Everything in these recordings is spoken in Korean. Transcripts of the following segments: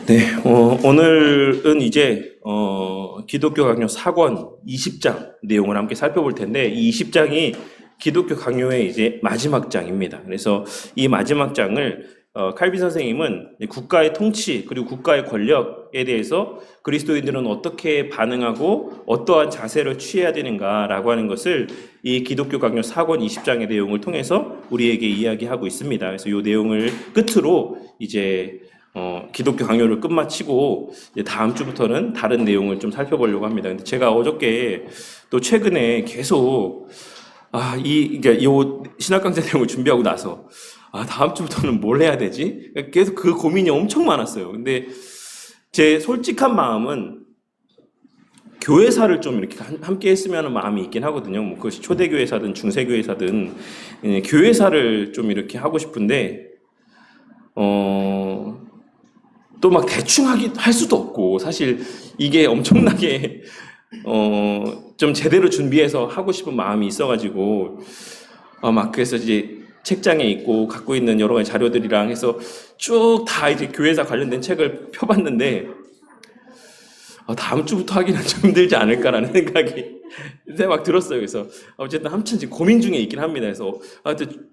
네, 오늘은 이제 기독교 강요 4권 20장 내용을 함께 살펴볼 텐데, 이 20장이 기독교 강요의 이제 마지막 장입니다. 그래서 이 마지막 장을 칼빈 선생님은 국가의 통치 그리고 국가의 권력에 대해서 그리스도인들은 어떻게 반응하고 어떠한 자세를 취해야 되는가라고 하는 것을 이 기독교 강요 4권 20장의 내용을 통해서 우리에게 이야기하고 있습니다. 그래서 이 내용을 끝으로 이제 기독교 강요를 끝마치고 이제 다음 주부터는 다른 내용을 좀 살펴보려고 합니다. 근데 제가 어저께 또 최근에 계속 이게 요 신학 강좌 내용을 준비하고 나서 다음 주부터는 뭘 해야 되지? 계속 그 고민이 엄청 많았어요. 근데 제 솔직한 마음은 교회사를 좀 이렇게 함께 했으면 하는 마음이 있긴 하거든요. 뭐 그것이 초대교회사든 중세교회사든 교회사를 좀 이렇게 하고 싶은데 또 막 대충 할 수도 없고, 사실 이게 엄청나게 좀 제대로 준비해서 하고 싶은 마음이 있어가지고 막 그래서 이제 책장에 있고 갖고 있는 여러 가지 자료들이랑 해서 쭉 다 이제 교회사 관련된 책을 펴봤는데 다음 주부터 하기는 좀 힘들지 않을까라는 생각이 막 들었어요. 그래서 어쨌든 한참 지금 고민 중에 있긴 합니다. 그래서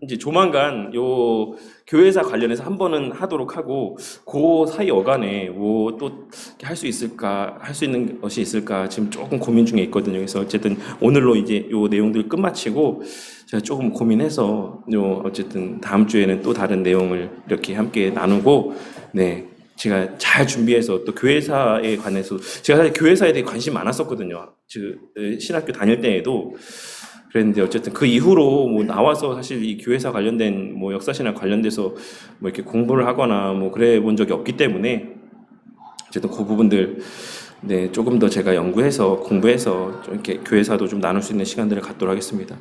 이제 조만간 요 교회사 관련해서 한 번은 하도록 하고, 그 사이 어간에 뭐 또 할 수 있을까, 할 수 있는 것이 있을까 지금 조금 고민 중에 있거든요. 그래서 어쨌든 오늘로 이제 요 내용들 끝마치고 제가 조금 고민해서 어쨌든 다음 주에는 또 다른 내용을 이렇게 함께 나누고, 네. 제가 잘 준비해서 또 교회사에 관해서, 제가 사실 교회사에 대해 관심 많았었거든요. 신학교 다닐 때에도 그랬는데, 어쨌든 그 이후로 뭐 나와서 사실 이 교회사 관련된 뭐 역사신학 관련돼서 뭐 이렇게 공부를 하거나 뭐 그래 본 적이 없기 때문에, 어쨌든 그 부분들 네, 조금 더 제가 연구해서 공부해서 좀 이렇게 교회사도 좀 나눌 수 있는 시간들을 갖도록 하겠습니다.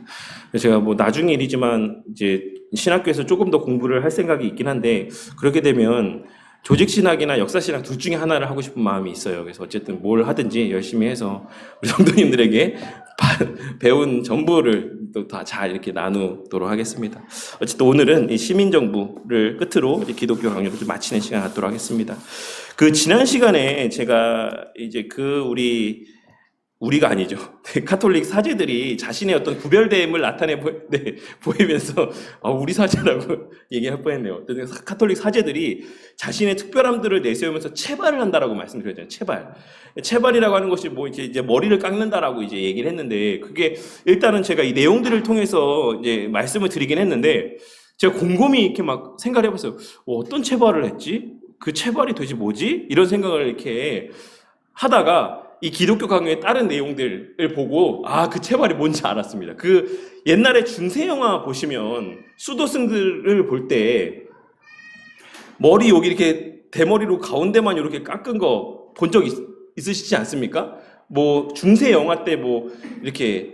제가 뭐 나중 일이지만 이제 신학교에서 조금 더 공부를 할 생각이 있긴 한데, 그렇게 되면 조직신학이나 역사신학 둘 중에 하나를 하고 싶은 마음이 있어요. 그래서 어쨌든 뭘 하든지 열심히 해서 우리 성도님들에게 배운 정보를 또 다 잘 이렇게 나누도록 하겠습니다. 어쨌든 오늘은 이 시민정부를 끝으로 이제 기독교 강요를 좀 마치는 시간 갖도록 하겠습니다. 그 지난 시간에 제가 이제 우리가 아니죠. 카톨릭 사제들이 자신의 어떤 구별됨을 보이면서 우리 사제라고 얘기할 뻔했네요. 카톨릭 사제들이 자신의 특별함들을 내세우면서 체발을 한다라고 말씀드렸잖아요. 체발이라고 하는 것이 뭐 이제 머리를 깎는다라고 이제 얘기를 했는데, 그게 일단은 제가 이 내용들을 통해서 이제 말씀을 드리긴 했는데, 제가 곰곰이 이렇게 막 생각을 해봤어요. 어떤 체발을 했지? 그 체발이 도대체 뭐지? 이런 생각을 이렇게 하다가 이 기독교 강요의 다른 내용들을 보고 그 체발이 뭔지 알았습니다. 그 옛날에 중세 영화 보시면 수도승들을 볼 때 머리 여기 이렇게 대머리로 가운데만 이렇게 깎은 거 본 적 있으시지 않습니까? 뭐 중세 영화 때 뭐 이렇게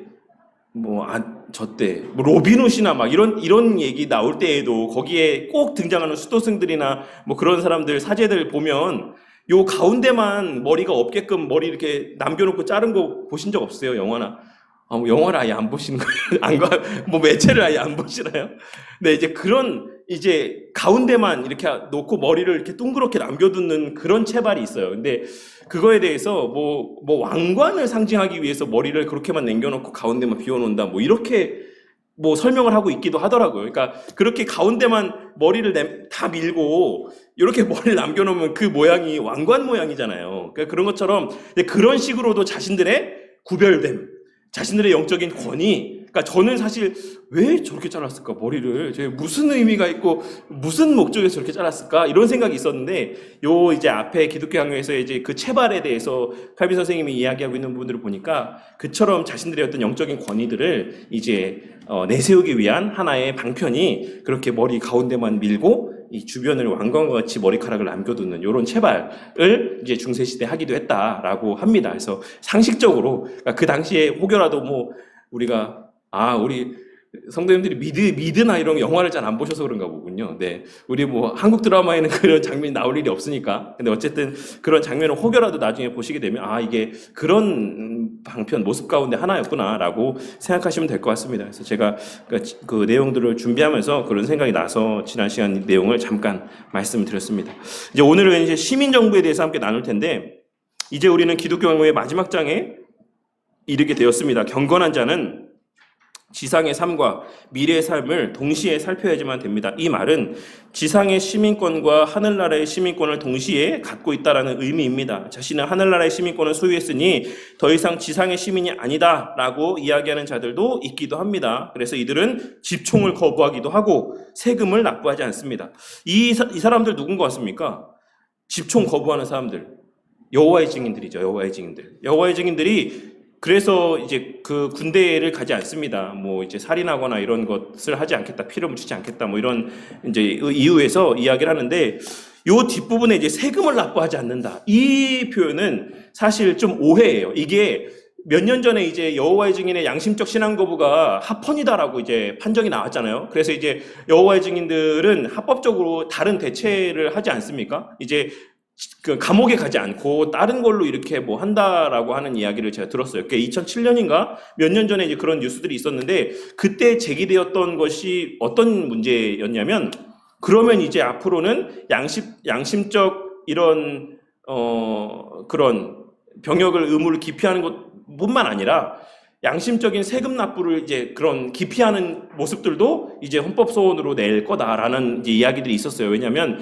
저때 뭐 로빈훗이나 막 이런 얘기 나올 때에도 거기에 꼭 등장하는 수도승들이나 뭐 그런 사람들 사제들 보면 요 가운데만 머리가 없게끔 머리 이렇게 남겨놓고 자른 거 보신 적 없어요? 영화나? 뭐 영화를 아예 안 보시는 거예요? 뭐 매체를 아예 안 보시나요? 네, 이제 그런 이제 가운데만 이렇게 놓고 머리를 이렇게 둥그렇게 남겨두는 그런 체발이 있어요. 근데 그거에 대해서 뭐 왕관을 상징하기 위해서 머리를 그렇게만 남겨놓고 가운데만 비워놓는다, 뭐 이렇게 뭐 설명을 하고 있기도 하더라고요. 그러니까 그렇게 가운데만 머리를 다 밀고 이렇게 머리를 남겨놓으면 그 모양이 왕관 모양이잖아요. 그러니까 그런 것처럼 그런 식으로도 자신들의 구별됨, 자신들의 영적인 권위, 그러니까 저는 사실 왜 저렇게 잘랐을까, 머리를 무슨 의미가 있고 무슨 목적에서 저렇게 잘랐을까, 이런 생각이 있었는데, 이제 앞에 기독교 강요에서 이제 그 체발에 대해서 칼빈 선생님이 이야기하고 있는 부분들을 보니까 그처럼 자신들의 어떤 영적인 권위들을 이제 내세우기 위한 하나의 방편이 그렇게 머리 가운데만 밀고 이 주변을 왕관과 같이 머리카락을 남겨두는 이런 체발을 이제 중세 시대 하기도 했다라고 합니다. 그래서 상식적으로 그 당시에 혹여라도 뭐 우리가 우리 성도님들이 미드나 이런 영화를 잘 안 보셔서 그런가 보군요. 네. 우리 뭐 한국 드라마에는 그런 장면이 나올 일이 없으니까. 근데 어쨌든 그런 장면을 혹여라도 나중에 보시게 되면 아, 이게 그런 방편 모습 가운데 하나였구나라고 생각하시면 될 것 같습니다. 그래서 제가 그 내용들을 준비하면서 그런 생각이 나서 지난 시간 내용을 잠깐 말씀드렸습니다. 이제 오늘은 이제 시민 정부에 대해서 함께 나눌 텐데 이제 우리는 기독교 강론의 마지막 장에 이르게 되었습니다. 경건한 자는 지상의 삶과 미래의 삶을 동시에 살펴야지만 됩니다. 이 말은 지상의 시민권과 하늘나라의 시민권을 동시에 갖고 있다라는 의미입니다. 자신은 하늘나라의 시민권을 소유했으니 더 이상 지상의 시민이 아니다라고 이야기하는 자들도 있기도 합니다. 그래서 이들은 집총을 거부하기도 하고 세금을 납부하지 않습니다. 이 사람들 누군 것 같습니까? 집총 거부하는 사람들. 여호와의 증인들이죠. 여호와의 증인들. 여호와의 증인들이 그래서 이제 그 군대를 가지 않습니다. 뭐 이제 살인하거나 이런 것을 하지 않겠다, 피를 묻히지 않겠다, 뭐 이런 이제 이유에서 이야기를 하는데 요 뒷부분에 이제 세금을 납부하지 않는다. 이 표현은 사실 좀 오해예요. 이게 몇 년 전에 이제 여호와의 증인의 양심적 신앙 거부가 합헌이다라고 이제 판정이 나왔잖아요. 그래서 이제 여호와의 증인들은 합법적으로 다른 대체를 하지 않습니까? 이제 그 감옥에 가지 않고 다른 걸로 이렇게 뭐 한다라고 하는 이야기를 제가 들었어요. 그게 2007년인가 몇 년 전에 이제 그런 뉴스들이 있었는데 그때 제기되었던 것이 어떤 문제였냐면 그러면 이제 앞으로는 양심적 이런 그런 병역을 의무를 기피하는 것뿐만 아니라 양심적인 세금 납부를 이제 그런 기피하는 모습들도 이제 헌법소원으로 낼 거다라는 이제 이야기들이 있었어요. 왜냐하면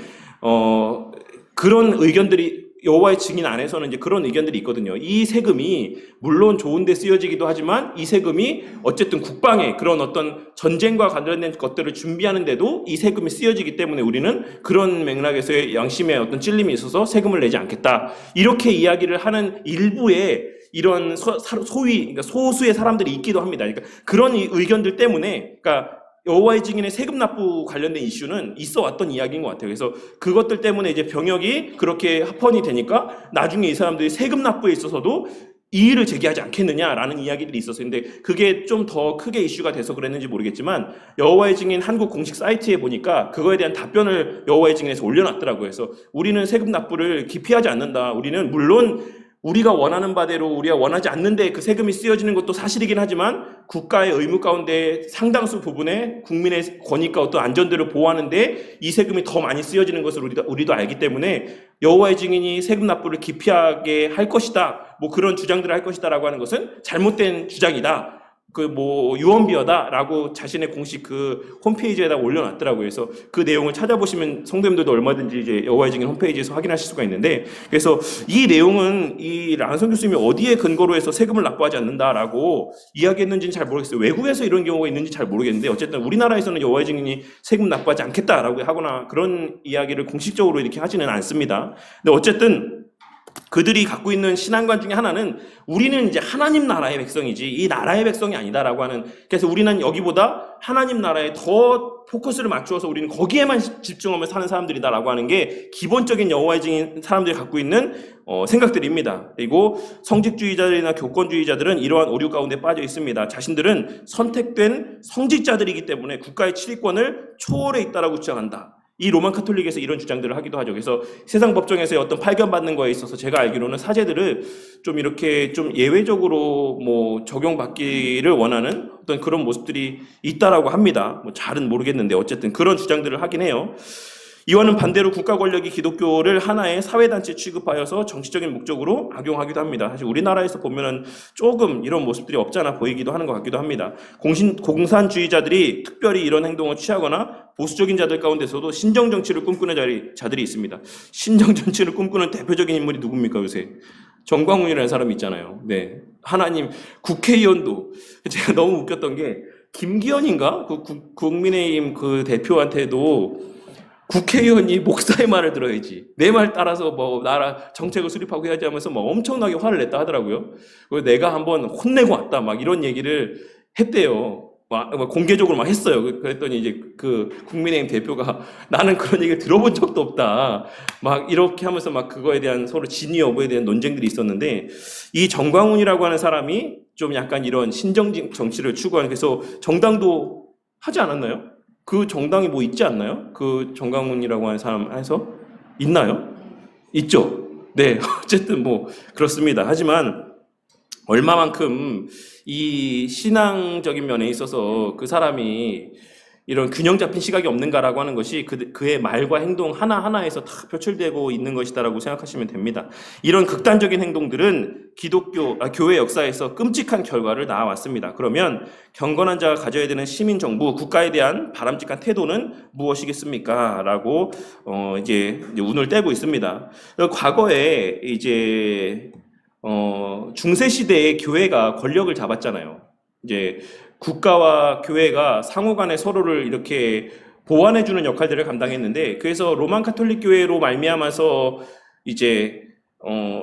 그런 의견들이 여호와의 증인 안에서는 이제 그런 의견들이 있거든요. 이 세금이 물론 좋은 데 쓰여지기도 하지만 이 세금이 어쨌든 국방에 그런 어떤 전쟁과 관련된 것들을 준비하는데도 이 세금이 쓰여지기 때문에 우리는 그런 맥락에서의 양심의 어떤 찔림이 있어서 세금을 내지 않겠다. 이렇게 이야기를 하는 일부의 이런 그러니까 소수의 사람들이 있기도 합니다. 그러니까 그런 의견들 때문에 그러니까 여호와의 증인의 세금 납부 관련된 이슈는 있어 왔던 이야기인 것 같아요. 그래서 그것들 때문에 이제 병역이 그렇게 합헌이 되니까 나중에 이 사람들이 세금 납부에 있어서도 이의를 제기하지 않겠느냐라는 이야기들이 있었어요. 근데 그게 좀 더 크게 이슈가 돼서 그랬는지 모르겠지만 여호와의 증인 한국 공식 사이트에 보니까 그거에 대한 답변을 여호와의 증인에서 올려놨더라고요. 그래서 우리는 세금 납부를 기피하지 않는다. 우리는 물론 우리가 원하는 바대로 우리가 원하지 않는데 그 세금이 쓰여지는 것도 사실이긴 하지만 국가의 의무 가운데 상당수 부분에 국민의 권익과 어떤 안전들을 보호하는데 이 세금이 더 많이 쓰여지는 것을 우리도 알기 때문에 여호와의 증인이 세금 납부를 기피하게 할 것이다. 뭐 그런 주장들을 할 것이다라고 하는 것은 잘못된 주장이다. 그 뭐 유언비어다라고 자신의 공식 그 홈페이지에다 올려놨더라고요. 그래서 그 내용을 찾아보시면 성도님들도 얼마든지 이제 여호와의 증인 홈페이지에서 확인하실 수가 있는데 그래서 이 내용은 이 란성 교수님이 어디에 근거로 해서 세금을 납부하지 않는다라고 이야기했는지는 잘 모르겠어요. 외국에서 이런 경우가 있는지 잘 모르겠는데 어쨌든 우리나라에서는 여호와의 증인이 세금 납부하지 않겠다라고 하거나 그런 이야기를 공식적으로 이렇게 하지는 않습니다. 근데 어쨌든 그들이 갖고 있는 신앙관 중에 하나는 우리는 이제 하나님 나라의 백성이지 이 나라의 백성이 아니다라고 하는 그래서 우리는 여기보다 하나님 나라에 더 포커스를 맞추어서 우리는 거기에만 집중하며 사는 사람들이다라고 하는 게 기본적인 여호와의 증인 사람들이 갖고 있는 생각들입니다. 그리고 성직주의자들이나 교권주의자들은 이러한 오류 가운데 빠져 있습니다. 자신들은 선택된 성직자들이기 때문에 국가의 치리권을 초월해 있다라고 주장한다. 이 로만 카톨릭에서 이런 주장들을 하기도 하죠. 그래서 세상 법정에서의 어떤 판결받는 거에 있어서 제가 알기로는 사제들을 좀 이렇게 좀 예외적으로 뭐 적용받기를 원하는 어떤 그런 모습들이 있다라고 합니다. 뭐 잘은 모르겠는데 어쨌든 그런 주장들을 하긴 해요. 이와는 반대로 국가 권력이 기독교를 하나의 사회단체 취급하여서 정치적인 목적으로 악용하기도 합니다. 사실 우리나라에서 보면은 조금 이런 모습들이 없잖아 보이기도 하는 것 같기도 합니다. 공산주의자들이 특별히 이런 행동을 취하거나 보수적인 자들 가운데서도 신정정치를 꿈꾸는 자들이 있습니다. 신정정치를 꿈꾸는 대표적인 인물이 누굽니까 요새? 정광훈이라는 사람이 있잖아요. 네, 하나님 국회의원도 제가 너무 웃겼던 게 김기현인가? 그 국민의힘 그 대표한테도 국회의원이 목사의 말을 들어야지. 내 말 따라서 뭐 나라 정책을 수립하고 해야지 하면서 뭐 엄청나게 화를 냈다 하더라고요. 그래서 내가 한번 혼내고 왔다 막 이런 얘기를 했대요. 막 공개적으로 막 했어요. 그랬더니 이제 그 국민의힘 대표가 나는 그런 얘기를 들어본 적도 없다. 막 이렇게 하면서 막 그거에 대한 서로 진위 여부에 대한 논쟁들이 있었는데 이 정광훈이라고 하는 사람이 좀 약간 이런 신정 정치를 추구하는 그래서 정당도 하지 않았나요? 그 정당이 뭐 있지 않나요? 그 정강훈이라고 하는 사람 해서 있나요? 있죠. 네, 어쨌든 뭐 그렇습니다. 하지만 얼마만큼 이 신앙적인 면에 있어서 그 사람이 이런 균형 잡힌 시각이 없는가라고 하는 것이 그의 말과 행동 하나하나에서 다 표출되고 있는 것이다라고 생각하시면 됩니다. 이런 극단적인 행동들은 교회 역사에서 끔찍한 결과를 낳아왔습니다. 그러면 경건한 자가 가져야 되는 시민정부, 국가에 대한 바람직한 태도는 무엇이겠습니까? 라고 이제 운을 떼고 있습니다. 과거에 이제 중세 시대에 교회가 권력을 잡았잖아요. 이제 국가와 교회가 상호간에 서로를 이렇게 보완해주는 역할들을 감당했는데, 그래서 로만 가톨릭 교회로 말미암아서 이제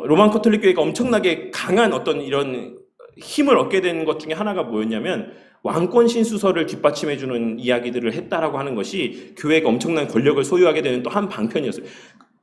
로만 가톨릭 교회가 엄청나게 강한 어떤 이런 힘을 얻게 된 것 중에 하나가 뭐였냐면 왕권 신수설을 뒷받침해주는 이야기들을 했다라고 하는 것이 교회가 엄청난 권력을 소유하게 되는 또 한 방편이었어요.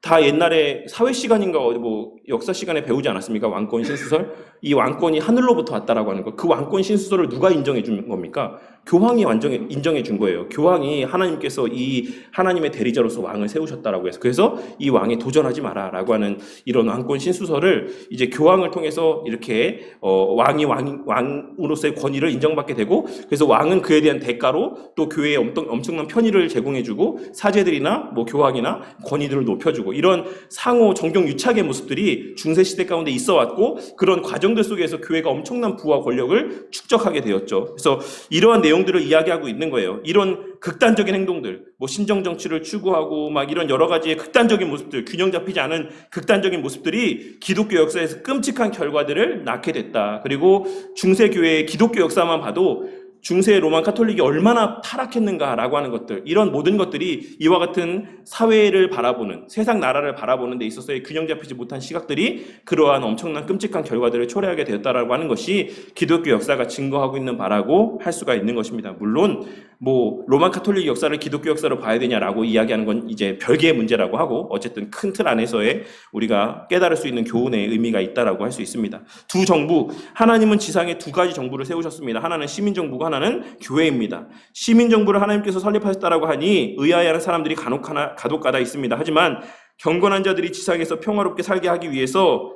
다 옛날에 사회 시간인가 뭐 역사 시간에 배우지 않았습니까? 왕권 신수설? 이 왕권이 하늘로부터 왔다라고 하는 거. 그 왕권 신수설을 누가 인정해 준 겁니까? 교황이 인정해 준 거예요. 교황이 하나님께서 이 하나님의 대리자로서 왕을 세우셨다라고 해서, 그래서 이 왕에 도전하지 마라라고 하는 이런 왕권 신수설을 이제 교황을 통해서 이렇게 왕이 왕으로서의 권위를 인정받게 되고, 그래서 왕은 그에 대한 대가로 또 교회에 엄청난 편의를 제공해주고 사제들이나 뭐 교황이나 권위들을 높여주고, 이런 상호 정경 유착의 모습들이 중세 시대 가운데 있어 왔고, 그런 과정들 속에서 교회가 엄청난 부와 권력을 축적하게 되었죠. 그래서 이러한 내용들을 이야기하고 있는 거예요. 이런 극단적인 행동들, 뭐 신정 정치를 추구하고 막 이런 여러 가지의 극단적인 모습들, 균형 잡히지 않은 극단적인 모습들이 기독교 역사에서 끔찍한 결과들을 낳게 됐다. 그리고 중세 교회의 기독교 역사만 봐도 중세 로만 카톨릭이 얼마나 타락했는가라고 하는 것들, 이런 모든 것들이 이와 같은 사회를 바라보는, 세상 나라를 바라보는 데 있어서의 균형 잡히지 못한 시각들이 그러한 엄청난 끔찍한 결과들을 초래하게 되었다라고 하는 것이 기독교 역사가 증거하고 있는 바라고 할 수가 있는 것입니다. 물론 뭐 로만 카톨릭 역사를 기독교 역사로 봐야 되냐라고 이야기하는 건 이제 별개의 문제라고 하고, 어쨌든 큰 틀 안에서의 우리가 깨달을 수 있는 교훈의 의미가 있다라고 할 수 있습니다. 두 정부, 하나님은 지상에 두 가지 정부를 세우셨습니다. 하나는 시민정부고 하나는 교회입니다. 시민정부를 하나님께서 설립하셨다라고 하니 의아해하는 사람들이 가독가다 있습니다. 하지만 경건한 자들이 지상에서 평화롭게 살게 하기 위해서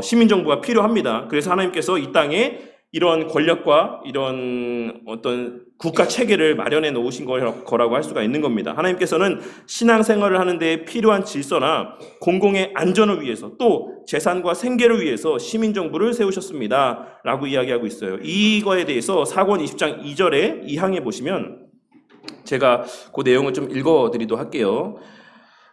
시민정부가 필요합니다. 그래서 하나님께서 이 땅에 이런 권력과 이런 어떤 국가 체계를 마련해 놓으신 거라고 할 수가 있는 겁니다. 하나님께서는 신앙생활을 하는데 필요한 질서나 공공의 안전을 위해서, 또 재산과 생계를 위해서 시민정부를 세우셨습니다 라고 이야기하고 있어요. 이거에 대해서 사권 20장 2절에 2항에 보시면, 제가 그 내용을 좀 읽어드리도록 할게요.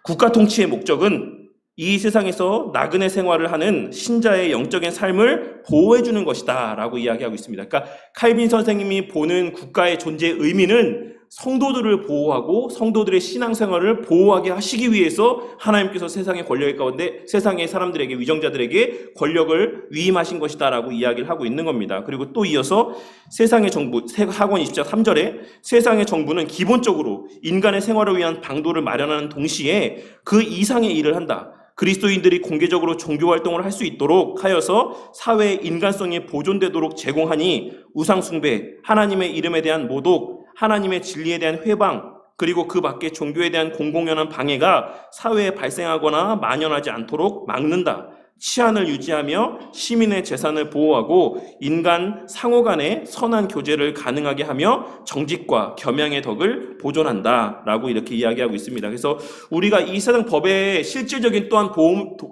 국가 통치의 목적은 이 세상에서 나그네 생활을 하는 신자의 영적인 삶을 보호해주는 것이다 라고 이야기하고 있습니다. 그러니까 칼빈 선생님이 보는 국가의 존재의 의미는 성도들을 보호하고 성도들의 신앙생활을 보호하게 하시기 위해서 하나님께서 세상의 권력 가운데, 세상의 사람들에게, 위정자들에게 권력을 위임하신 것이다 라고 이야기를 하고 있는 겁니다. 그리고 또 이어서 세상의 정부, 사권 20장 3절에 세상의 정부는 기본적으로 인간의 생활을 위한 방도를 마련하는 동시에 그 이상의 일을 한다. 그리스도인들이 공개적으로 종교 활동을 할 수 있도록 하여서 사회의 인간성이 보존되도록 제공하니 우상 숭배, 하나님의 이름에 대한 모독, 하나님의 진리에 대한 회방, 그리고 그 밖에 종교에 대한 공공연한 방해가 사회에 발생하거나 만연하지 않도록 막는다. 치안을 유지하며 시민의 재산을 보호하고 인간 상호 간의 선한 교제를 가능하게 하며 정직과 겸양의 덕을 보존한다 라고 이렇게 이야기하고 있습니다. 그래서 우리가 이 세상 법에 실질적인 또한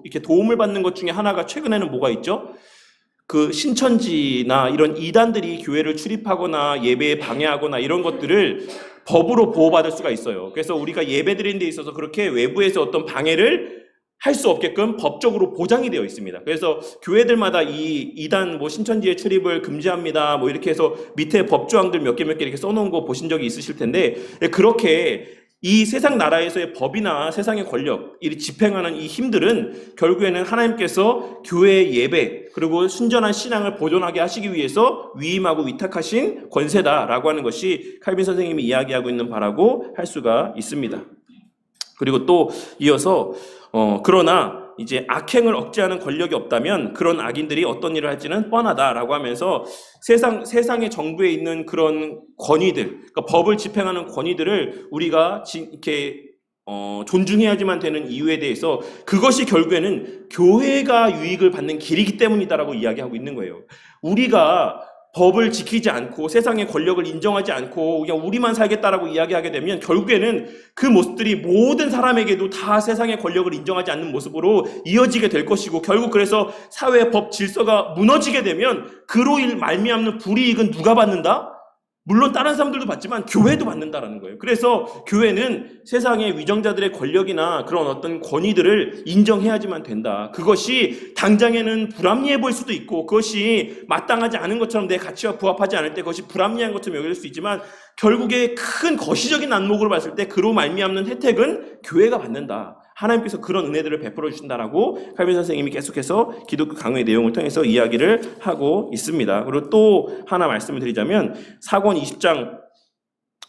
이렇게 도움을 받는 것 중에 하나가 최근에는 뭐가 있죠? 그 신천지나 이런 이단들이 교회를 출입하거나 예배에 방해하거나 이런 것들을 법으로 보호받을 수가 있어요. 그래서 우리가 예배 드리는 데 있어서 그렇게 외부에서 어떤 방해를 할 수 없게끔 법적으로 보장이 되어 있습니다. 그래서 교회들마다 이 이단 뭐 신천지의 출입을 금지합니다. 뭐 이렇게 해서 밑에 법조항들 몇 개 이렇게 써놓은 거 보신 적이 있으실 텐데, 그렇게 이 세상 나라에서의 법이나 세상의 권력, 이 집행하는 이 힘들은 결국에는 하나님께서 교회의 예배, 그리고 순전한 신앙을 보존하게 하시기 위해서 위임하고 위탁하신 권세다라고 하는 것이 칼빈 선생님이 이야기하고 있는 바라고 할 수가 있습니다. 그리고 또 이어서 그러나 이제 악행을 억제하는 권력이 없다면 그런 악인들이 어떤 일을 할지는 뻔하다라고 하면서 세상의 정부에 있는 그런 권위들, 그러니까 법을 집행하는 권위들을 우리가 이렇게 존중해야지만 되는 이유에 대해서 그것이 결국에는 교회가 유익을 받는 길이기 때문이다라고 이야기하고 있는 거예요. 우리가 법을 지키지 않고 세상의 권력을 인정하지 않고 그냥 우리만 살겠다라고 이야기하게 되면 결국에는 그 모습들이 모든 사람에게도 다 세상의 권력을 인정하지 않는 모습으로 이어지게 될 것이고, 결국 그래서 사회 법 질서가 무너지게 되면 그로 말미암는 불이익은 누가 받는다? 물론 다른 사람들도 받지만 교회도 받는다라는 거예요. 그래서 교회는 세상의 위정자들의 권력이나 그런 어떤 권위들을 인정해야지만 된다. 그것이 당장에는 불합리해 보일 수도 있고 그것이 마땅하지 않은 것처럼 내 가치와 부합하지 않을 때 그것이 불합리한 것처럼 여길 수 있지만 결국에 큰 거시적인 안목으로 봤을 때 그로 말미암는 혜택은 교회가 받는다. 하나님께서 그런 은혜들을 베풀어 주신다라고 칼빈 선생님이 계속해서 기독교 강요의 내용을 통해서 이야기를 하고 있습니다. 그리고 또 하나 말씀을 드리자면 사권 20장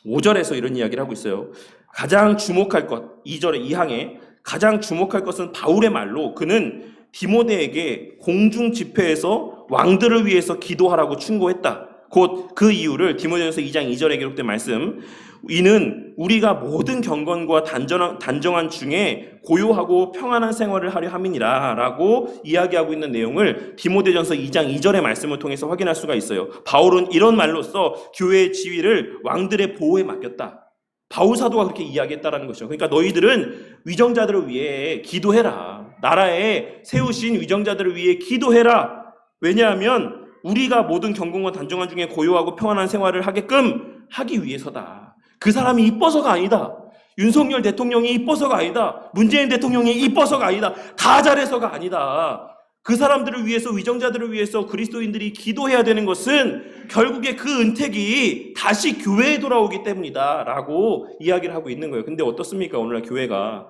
5절에서 이런 이야기를 하고 있어요. 가장 주목할 것, 2절의 2항에 가장 주목할 것은 바울의 말로 그는 디모데에게 공중 집회에서 왕들을 위해서 기도하라고 충고했다. 곧 그 이유를 디모데전서 2장 2절에 기록된 말씀, 이는 우리가 모든 경건과 단정한 중에 고요하고 평안한 생활을 하려 함이니라 라고 이야기하고 있는 내용을 디모데전서 2장 2절의 말씀을 통해서 확인할 수가 있어요. 바울은 이런 말로써 교회의 지위를 왕들의 보호에 맡겼다. 바울 사도가 그렇게 이야기했다라는 것이죠. 그러니까 너희들은 위정자들을 위해 기도해라. 나라에 세우신 위정자들을 위해 기도해라. 왜냐하면 우리가 모든 경건과 단정한 중에 고요하고 평안한 생활을 하게끔 하기 위해서다. 그 사람이 이뻐서가 아니다. 윤석열 대통령이 이뻐서가 아니다. 문재인 대통령이 이뻐서가 아니다. 다 잘해서가 아니다. 그 사람들을 위해서, 위정자들을 위해서 그리스도인들이 기도해야 되는 것은 결국에 그 은택이 다시 교회에 돌아오기 때문이다 라고 이야기를 하고 있는 거예요. 근데 어떻습니까? 오늘날 교회가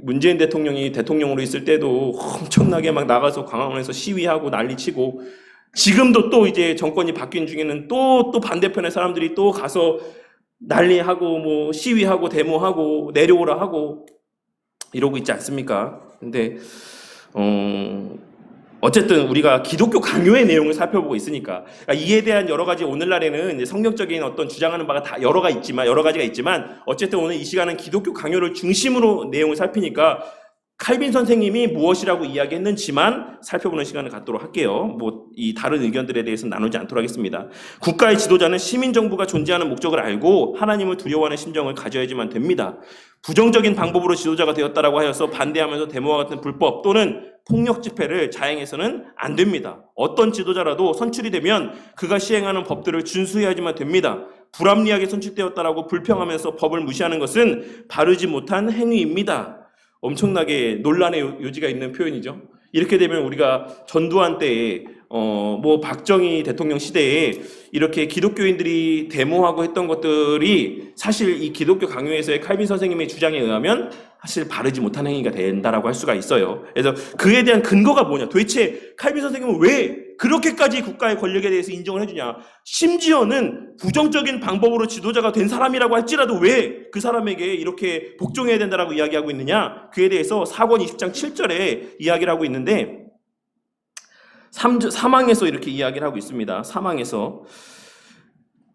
문재인 대통령이 대통령으로 있을 때도 엄청나게 막 나가서 광화문에서 시위하고 난리치고, 지금도 또 이제 정권이 바뀐 중에는 또 반대편의 사람들이 또 가서 난리하고 시위하고 데모하고 내려오라 하고 이러고 있지 않습니까? 근데 어쨌든 우리가 기독교 강요의 내용을 살펴보고 있으니까, 그러니까 이에 대한 여러 가지 오늘날에는 이제 성경적인 어떤 주장하는 바가 다 여러 가지가 있지만 어쨌든 오늘 이 시간은 기독교 강요를 중심으로 내용을 살피니까 칼빈 선생님이 무엇이라고 이야기했는지만 살펴보는 시간을 갖도록 할게요. 이 다른 의견들에 대해서는 나누지 않도록 하겠습니다. 국가의 지도자는 시민 정부가 존재하는 목적을 알고 하나님을 두려워하는 심정을 가져야지만 됩니다. 부정적인 방법으로 지도자가 되었다라고 하여서 반대하면서 데모와 같은 불법 또는 폭력 집회를 자행해서는 안 됩니다. 어떤 지도자라도 선출이 되면 그가 시행하는 법들을 준수해야지만 됩니다. 불합리하게 선출되었다라고 불평하면서 법을 무시하는 것은 바르지 못한 행위입니다. 엄청나게 논란의 요지가 있는 표현이죠. 이렇게 되면 우리가 전두환 때에 박정희 대통령 시대에 이렇게 기독교인들이 데모하고 했던 것들이 사실 이 기독교 강요에서의 칼빈 선생님의 주장에 의하면 사실 바르지 못한 행위가 된다라고 할 수가 있어요. 그래서 그에 대한 근거가 뭐냐? 도대체 칼빈 선생님은 왜 그렇게까지 국가의 권력에 대해서 인정을 해주냐? 심지어는 부정적인 방법으로 지도자가 된 사람이라고 할지라도 왜 그 사람에게 이렇게 복종해야 된다라고 이야기하고 있느냐? 그에 대해서 사권 20장 7절에 이야기를 하고 있는데 3항에서 이렇게 이야기를 하고 있습니다. 3항에서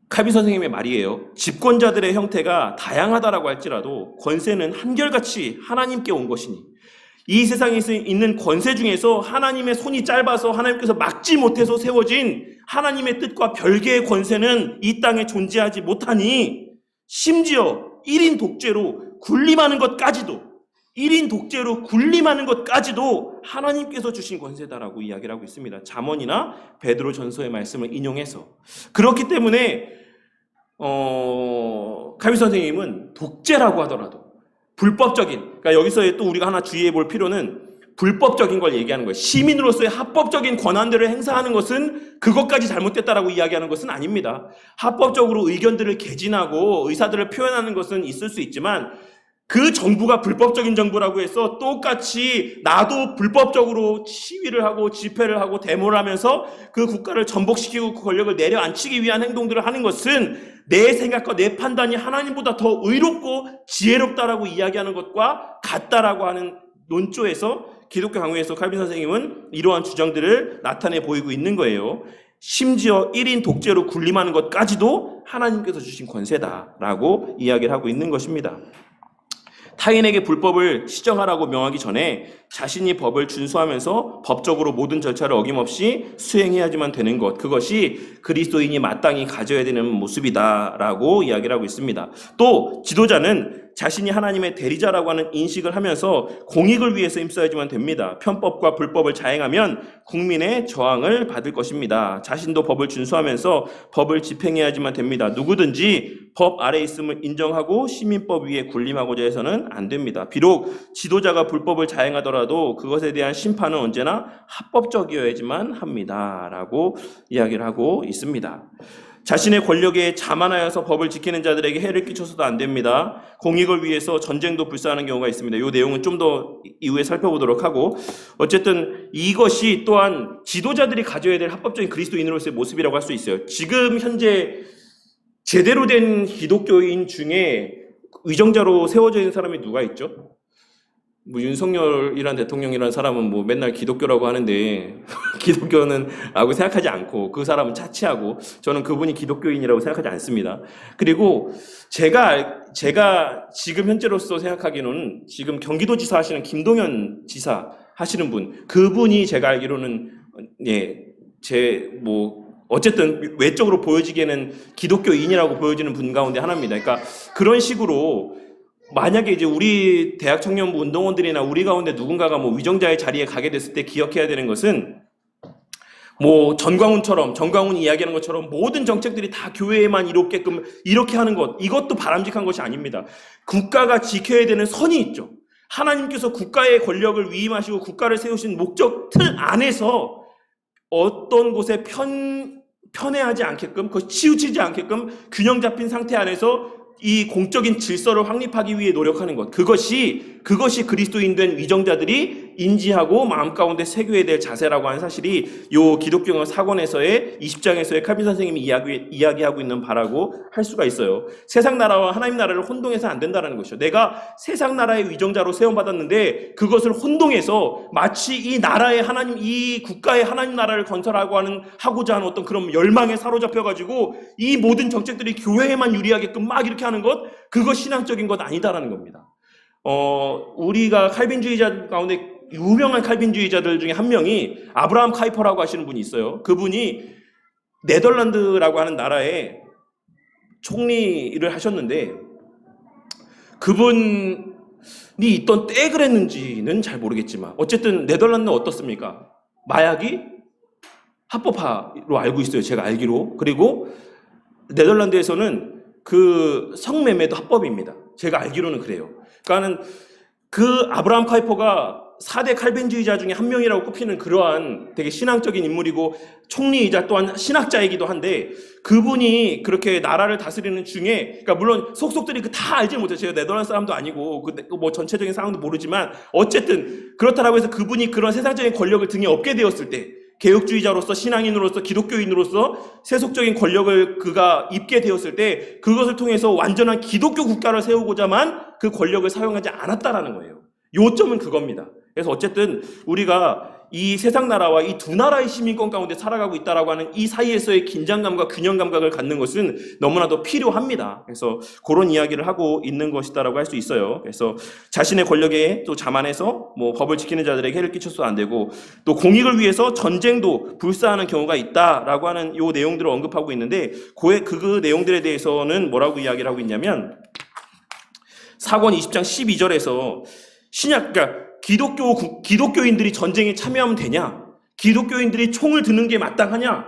칼빈 선생님의 말이에요. 집권자들의 형태가 다양하다라고 할지라도 권세는 한결같이 하나님께 온 것이니 이 세상에 있는 권세 중에서 하나님의 손이 짧아서 하나님께서 막지 못해서 세워진 하나님의 뜻과 별개의 권세는 이 땅에 존재하지 못하니 심지어 1인 독재로 군림하는 것까지도 하나님께서 주신 권세다라고 이야기를 하고 있습니다. 잠언이나 베드로 전서의 말씀을 인용해서. 그렇기 때문에 칼빈 선생님은 독재라고 하더라도 불법적인, 그러니까 여기서 또 우리가 하나 주의해 볼 필요는 불법적인 걸 얘기하는 거예요. 시민으로서의 합법적인 권한들을 행사하는 것은 그것까지 잘못됐다라고 이야기하는 것은 아닙니다. 합법적으로 의견들을 개진하고 의사들을 표현하는 것은 있을 수 있지만 그 정부가 불법적인 정부라고 해서 똑같이 나도 불법적으로 시위를 하고 집회를 하고 데모를 하면서 그 국가를 전복시키고 그 권력을 내려앉히기 위한 행동들을 하는 것은 내 생각과 내 판단이 하나님보다 더 의롭고 지혜롭다라고 이야기하는 것과 같다라고 하는 논조에서 기독교 강의에서 칼빈 선생님은 이러한 주장들을 나타내 보이고 있는 거예요. 심지어 1인 독재로 군림하는 것까지도 하나님께서 주신 권세다라고 이야기를 하고 있는 것입니다. 타인에게 불법을 시정하라고 명하기 전에 자신이 법을 준수하면서 법적으로 모든 절차를 어김없이 수행해야지만 되는 것, 그것이 그리스도인이 마땅히 가져야 되는 모습이다라고 이야기를 하고 있습니다. 또 지도자는 자신이 하나님의 대리자라고 하는 인식을 하면서 공익을 위해서 힘써야지만 됩니다. 편법과 불법을 자행하면 국민의 저항을 받을 것입니다. 자신도 법을 준수하면서 법을 집행해야지만 됩니다. 누구든지 법 아래 있음을 인정하고 시민법 위에 군림하고자 해서는 안 됩니다. 비록 지도자가 불법을 자행하더라도 그것에 대한 심판은 언제나 합법적이어야지만 합니다. 라고 이야기를 하고 있습니다. 자신의 권력에 자만하여서 법을 지키는 자들에게 해를 끼쳐서도 안 됩니다. 공익을 위해서 전쟁도 불사하는 경우가 있습니다. 이 내용은 좀 더 이후에 살펴보도록 하고, 어쨌든 이것이 또한 지도자들이 가져야 될 합법적인 그리스도인으로서의 모습이라고 할 수 있어요. 지금 현재 제대로 된 기독교인 중에 위정자로 세워져 있는 사람이 누가 있죠? 윤석열이란 대통령이라는 사람은 맨날 기독교라고 하는데 기독교는 라고 생각하지 않고 그 사람은 차치하고, 저는 그분이 기독교인이라고 생각하지 않습니다. 그리고 제가 지금 현재로서 생각하기로는 지금 경기도지사 하시는 김동연 지사 하시는 분, 그분이 제가 알기로는 어쨌든 외적으로 보여지기에는 기독교인이라고 보여지는 분 가운데 하나입니다. 그러니까 그런 식으로 만약에 이제 우리 대학 청년부 운동원들이나 우리 가운데 누군가가 위정자의 자리에 가게 됐을 때 기억해야 되는 것은, 전광훈이 이야기하는 것처럼 모든 정책들이 다 교회에만 이롭게끔 이렇게 하는 것, 이것도 바람직한 것이 아닙니다. 국가가 지켜야 되는 선이 있죠. 하나님께서 국가의 권력을 위임하시고 국가를 세우신 목적 틀 안에서 어떤 곳에 편애하지 않게끔, 치우치지 않게끔 균형 잡힌 상태 안에서 이 공적인 질서를 확립하기 위해 노력하는 것, 그것이 그리스도인 된 위정자들이 인지하고 마음 가운데 새겨야 될 자세라고 하는 사실이 요 기독교 사권에서의 20장에서의 칼빈 선생님이 이야기하고 있는 바라고 할 수가 있어요. 세상 나라와 하나님 나라를 혼동해서 안 된다는 것이죠. 내가 세상 나라의 위정자로 세움받았는데 그것을 혼동해서 마치 이 국가의 하나님 나라를 건설하고자 하는 어떤 그런 열망에 사로잡혀가지고 이 모든 정책들이 교회에만 유리하게끔 막 이렇게 하는 것, 그거 신앙적인 것 아니다라는 겁니다. 우리가 칼빈주의자 가운데 유명한 칼빈주의자들 중에 한 명이 아브라함 카이퍼라고 하시는 분이 있어요. 그분이 네덜란드라고 하는 나라의 총리를 하셨는데, 그분이 있던 때 그랬는지는 잘 모르겠지만 어쨌든 네덜란드는 어떻습니까? 마약이 합법화로 알고 있어요, 제가 알기로. 그리고 네덜란드에서는 그 성매매도 합법입니다. 제가 알기로는 그래요. 그러니까는 그 아브라함 카이퍼가 4대 칼빈주의자 중에 한 명이라고 꼽히는 그러한 되게 신앙적인 인물이고 총리이자 또한 신학자이기도 한데, 그분이 그렇게 나라를 다스리는 중에, 그러니까 물론 속속들이 다 알지 못해요. 제가 네덜란드 사람도 아니고 전체적인 상황도 모르지만 어쨌든 그렇다라고 해서 그분이 그런 세상적인 권력을 등에 업게 되었을 때, 개혁주의자로서, 신앙인으로서, 기독교인으로서 세속적인 권력을 그가 입게 되었을 때 그것을 통해서 완전한 기독교 국가를 세우고자만 그 권력을 사용하지 않았다라는 거예요. 요점은 그겁니다. 그래서 어쨌든 우리가 이 세상 나라와 이 두 나라의 시민권 가운데 살아가고 있다라고 하는 이 사이에서의 긴장감과 균형 감각을 갖는 것은 너무나도 필요합니다. 그래서 그런 이야기를 하고 있는 것이다라고 할 수 있어요. 그래서 자신의 권력에 또 자만해서 법을 지키는 자들에게 해를 끼쳐서도 안 되고, 또 공익을 위해서 전쟁도 불사하는 경우가 있다라고 하는 요 내용들을 언급하고 있는데, 그 내용들에 대해서는 뭐라고 이야기를 하고 있냐면, 사권 20장 12절에서 그러니까 기독교인들이 전쟁에 참여하면 되냐? 기독교인들이 총을 드는 게 마땅하냐?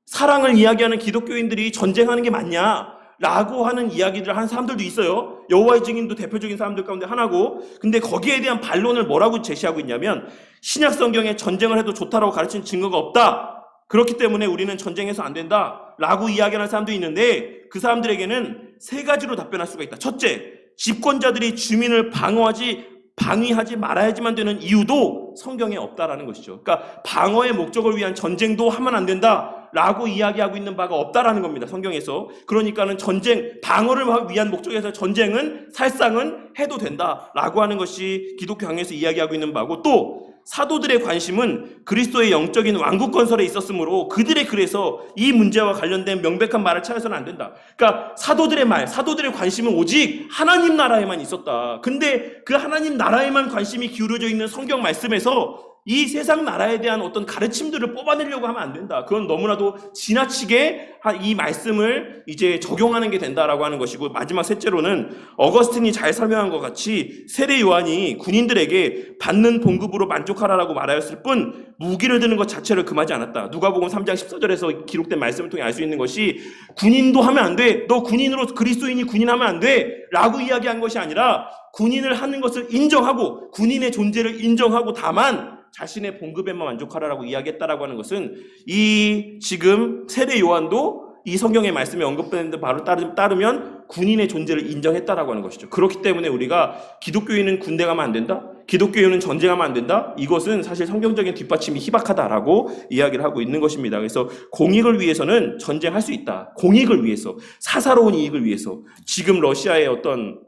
사랑을 이야기하는 기독교인들이 전쟁하는 게 맞냐? 라고 하는 이야기들을 하는 사람들도 있어요. 여호와의 증인도 대표적인 사람들 가운데 하나고, 근데 거기에 대한 반론을 뭐라고 제시하고 있냐면, 신약 성경에 전쟁을 해도 좋다라고 가르치는 증거가 없다. 그렇기 때문에 우리는 전쟁해서 안 된다. 라고 이야기하는 사람도 있는데, 그 사람들에게는 세 가지로 답변할 수가 있다. 첫째, 집권자들이 주민을 방위하지 말아야지만 되는 이유도 성경에 없다라는 것이죠. 그러니까 방어의 목적을 위한 전쟁도 하면 안 된다 라고 이야기하고 있는 바가 없다라는 겁니다. 성경에서. 그러니까는 전쟁, 방어를 위한 목적에서 전쟁은 살상은 해도 된다라고 하는 것이 기독교 강에서 이야기하고 있는 바고, 또 사도들의 관심은 그리스도의 영적인 왕국 건설에 있었으므로 그들의 글에서 이 문제와 관련된 명백한 말을 찾아서는 안 된다. 그러니까 사도들의 말, 사도들의 관심은 오직 하나님 나라에만 있었다. 근데 그 하나님 나라에만 관심이 기울어져 있는 성경 말씀에서 이 세상 나라에 대한 어떤 가르침들을 뽑아내려고 하면 안 된다. 그건 너무나도 지나치게 이 말씀을 이제 적용하는 게 된다라고 하는 것이고, 마지막 셋째로는 어거스틴이 잘 설명한 것 같이 세례 요한이 군인들에게 받는 봉급으로 만족하라라고 말하였을 뿐 무기를 드는 것 자체를 금하지 않았다. 누가복음 3장 14절에서 기록된 말씀을 통해 알 수 있는 것이 군인도 하면 안 돼. 너 군인으로 그리스도인이 군인하면 안 돼. 라고 이야기한 것이 아니라 군인을 하는 것을 인정하고 군인의 존재를 인정하고 다만 자신의 봉급에만 만족하라라고 이야기했다라고 하는 것은 이 지금 세례 요한도 이 성경의 말씀에 언급되는 데 바로 따르면 군인의 존재를 인정했다라고 하는 것이죠. 그렇기 때문에 우리가 기독교인은 군대 가면 안 된다? 기독교인은 전쟁하면 안 된다? 이것은 사실 성경적인 뒷받침이 희박하다라고 이야기를 하고 있는 것입니다. 그래서 공익을 위해서는 전쟁할 수 있다. 공익을 위해서, 사사로운 이익을 위해서. 지금 러시아의 어떤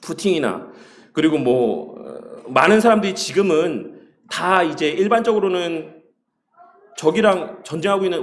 푸틴이나 그리고 많은 사람들이 지금은 다 이제 일반적으로는 적이랑 전쟁하고 있는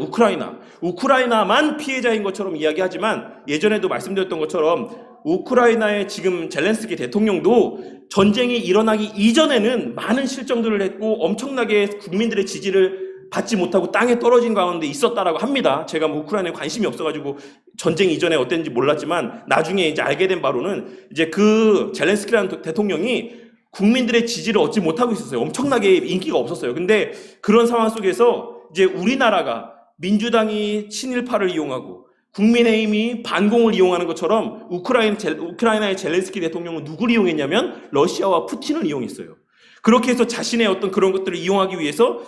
우크라이나만 피해자인 것처럼 이야기하지만, 예전에도 말씀드렸던 것처럼 우크라이나의 지금 젤렌스키 대통령도 전쟁이 일어나기 이전에는 많은 실정들을 했고 엄청나게 국민들의 지지를 받지 못하고 땅에 떨어진 가운데 있었다라고 합니다. 제가 우크라이나에 관심이 없어가지고 전쟁 이전에 어땠는지 몰랐지만 나중에 이제 알게 된 바로는 이제 그 젤렌스키라는 대통령이 국민들의 지지를 얻지 못하고 있었어요. 엄청나게 인기가 없었어요. 근데 그런 상황 속에서 이제 우리나라가 민주당이 친일파를 이용하고 국민의힘이 반공을 이용하는 것처럼 우크라이나의 젤렌스키 대통령은 누구를 이용했냐면 러시아와 푸틴을 이용했어요. 그렇게 해서 자신의 어떤 그런 것들을 이용하기 위해서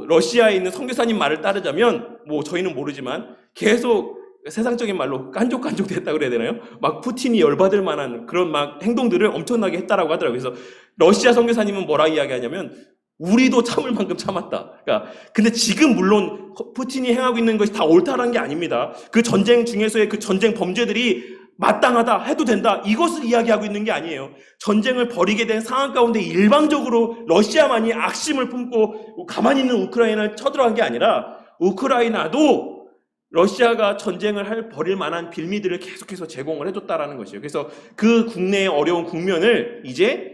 러시아에 있는 선교사님 말을 따르자면 저희는 모르지만 계속 세상적인 말로 깐족깐족 됐다 그래야 되나요? 막 푸틴이 열받을 만한 그런 막 행동들을 엄청나게 했다라고 하더라고요. 그래서 러시아 선교사님은 뭐라 이야기하냐면 우리도 참을 만큼 참았다. 그러니까 근데 지금 물론 푸틴이 행하고 있는 것이 다 옳다라는 게 아닙니다. 그 전쟁 중에서의 그 전쟁 범죄들이 마땅하다, 해도 된다, 이것을 이야기하고 있는 게 아니에요. 전쟁을 벌이게 된 상황 가운데 일방적으로 러시아만이 악심을 품고 가만히 있는 우크라이나를 쳐들어간 게 아니라 우크라이나도 러시아가 전쟁을 벌일 만한 빌미들을 계속해서 제공을 해줬다라는 것이에요. 그래서 그 국내의 어려운 국면을 이제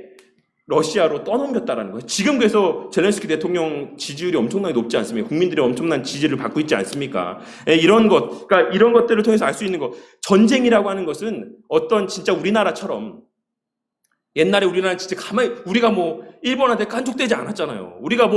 러시아로 떠넘겼다라는 거예요. 지금 그래서 젤렌스키 대통령 지지율이 엄청나게 높지 않습니까? 국민들이 엄청난 지지를 받고 있지 않습니까? 그러니까 이런 것들을 통해서 알 수 있는 것. 전쟁이라고 하는 것은 어떤 진짜 우리나라처럼 옛날에 우리나라는 진짜 우리가 일본한테 깐족되지 않았잖아요. 우리가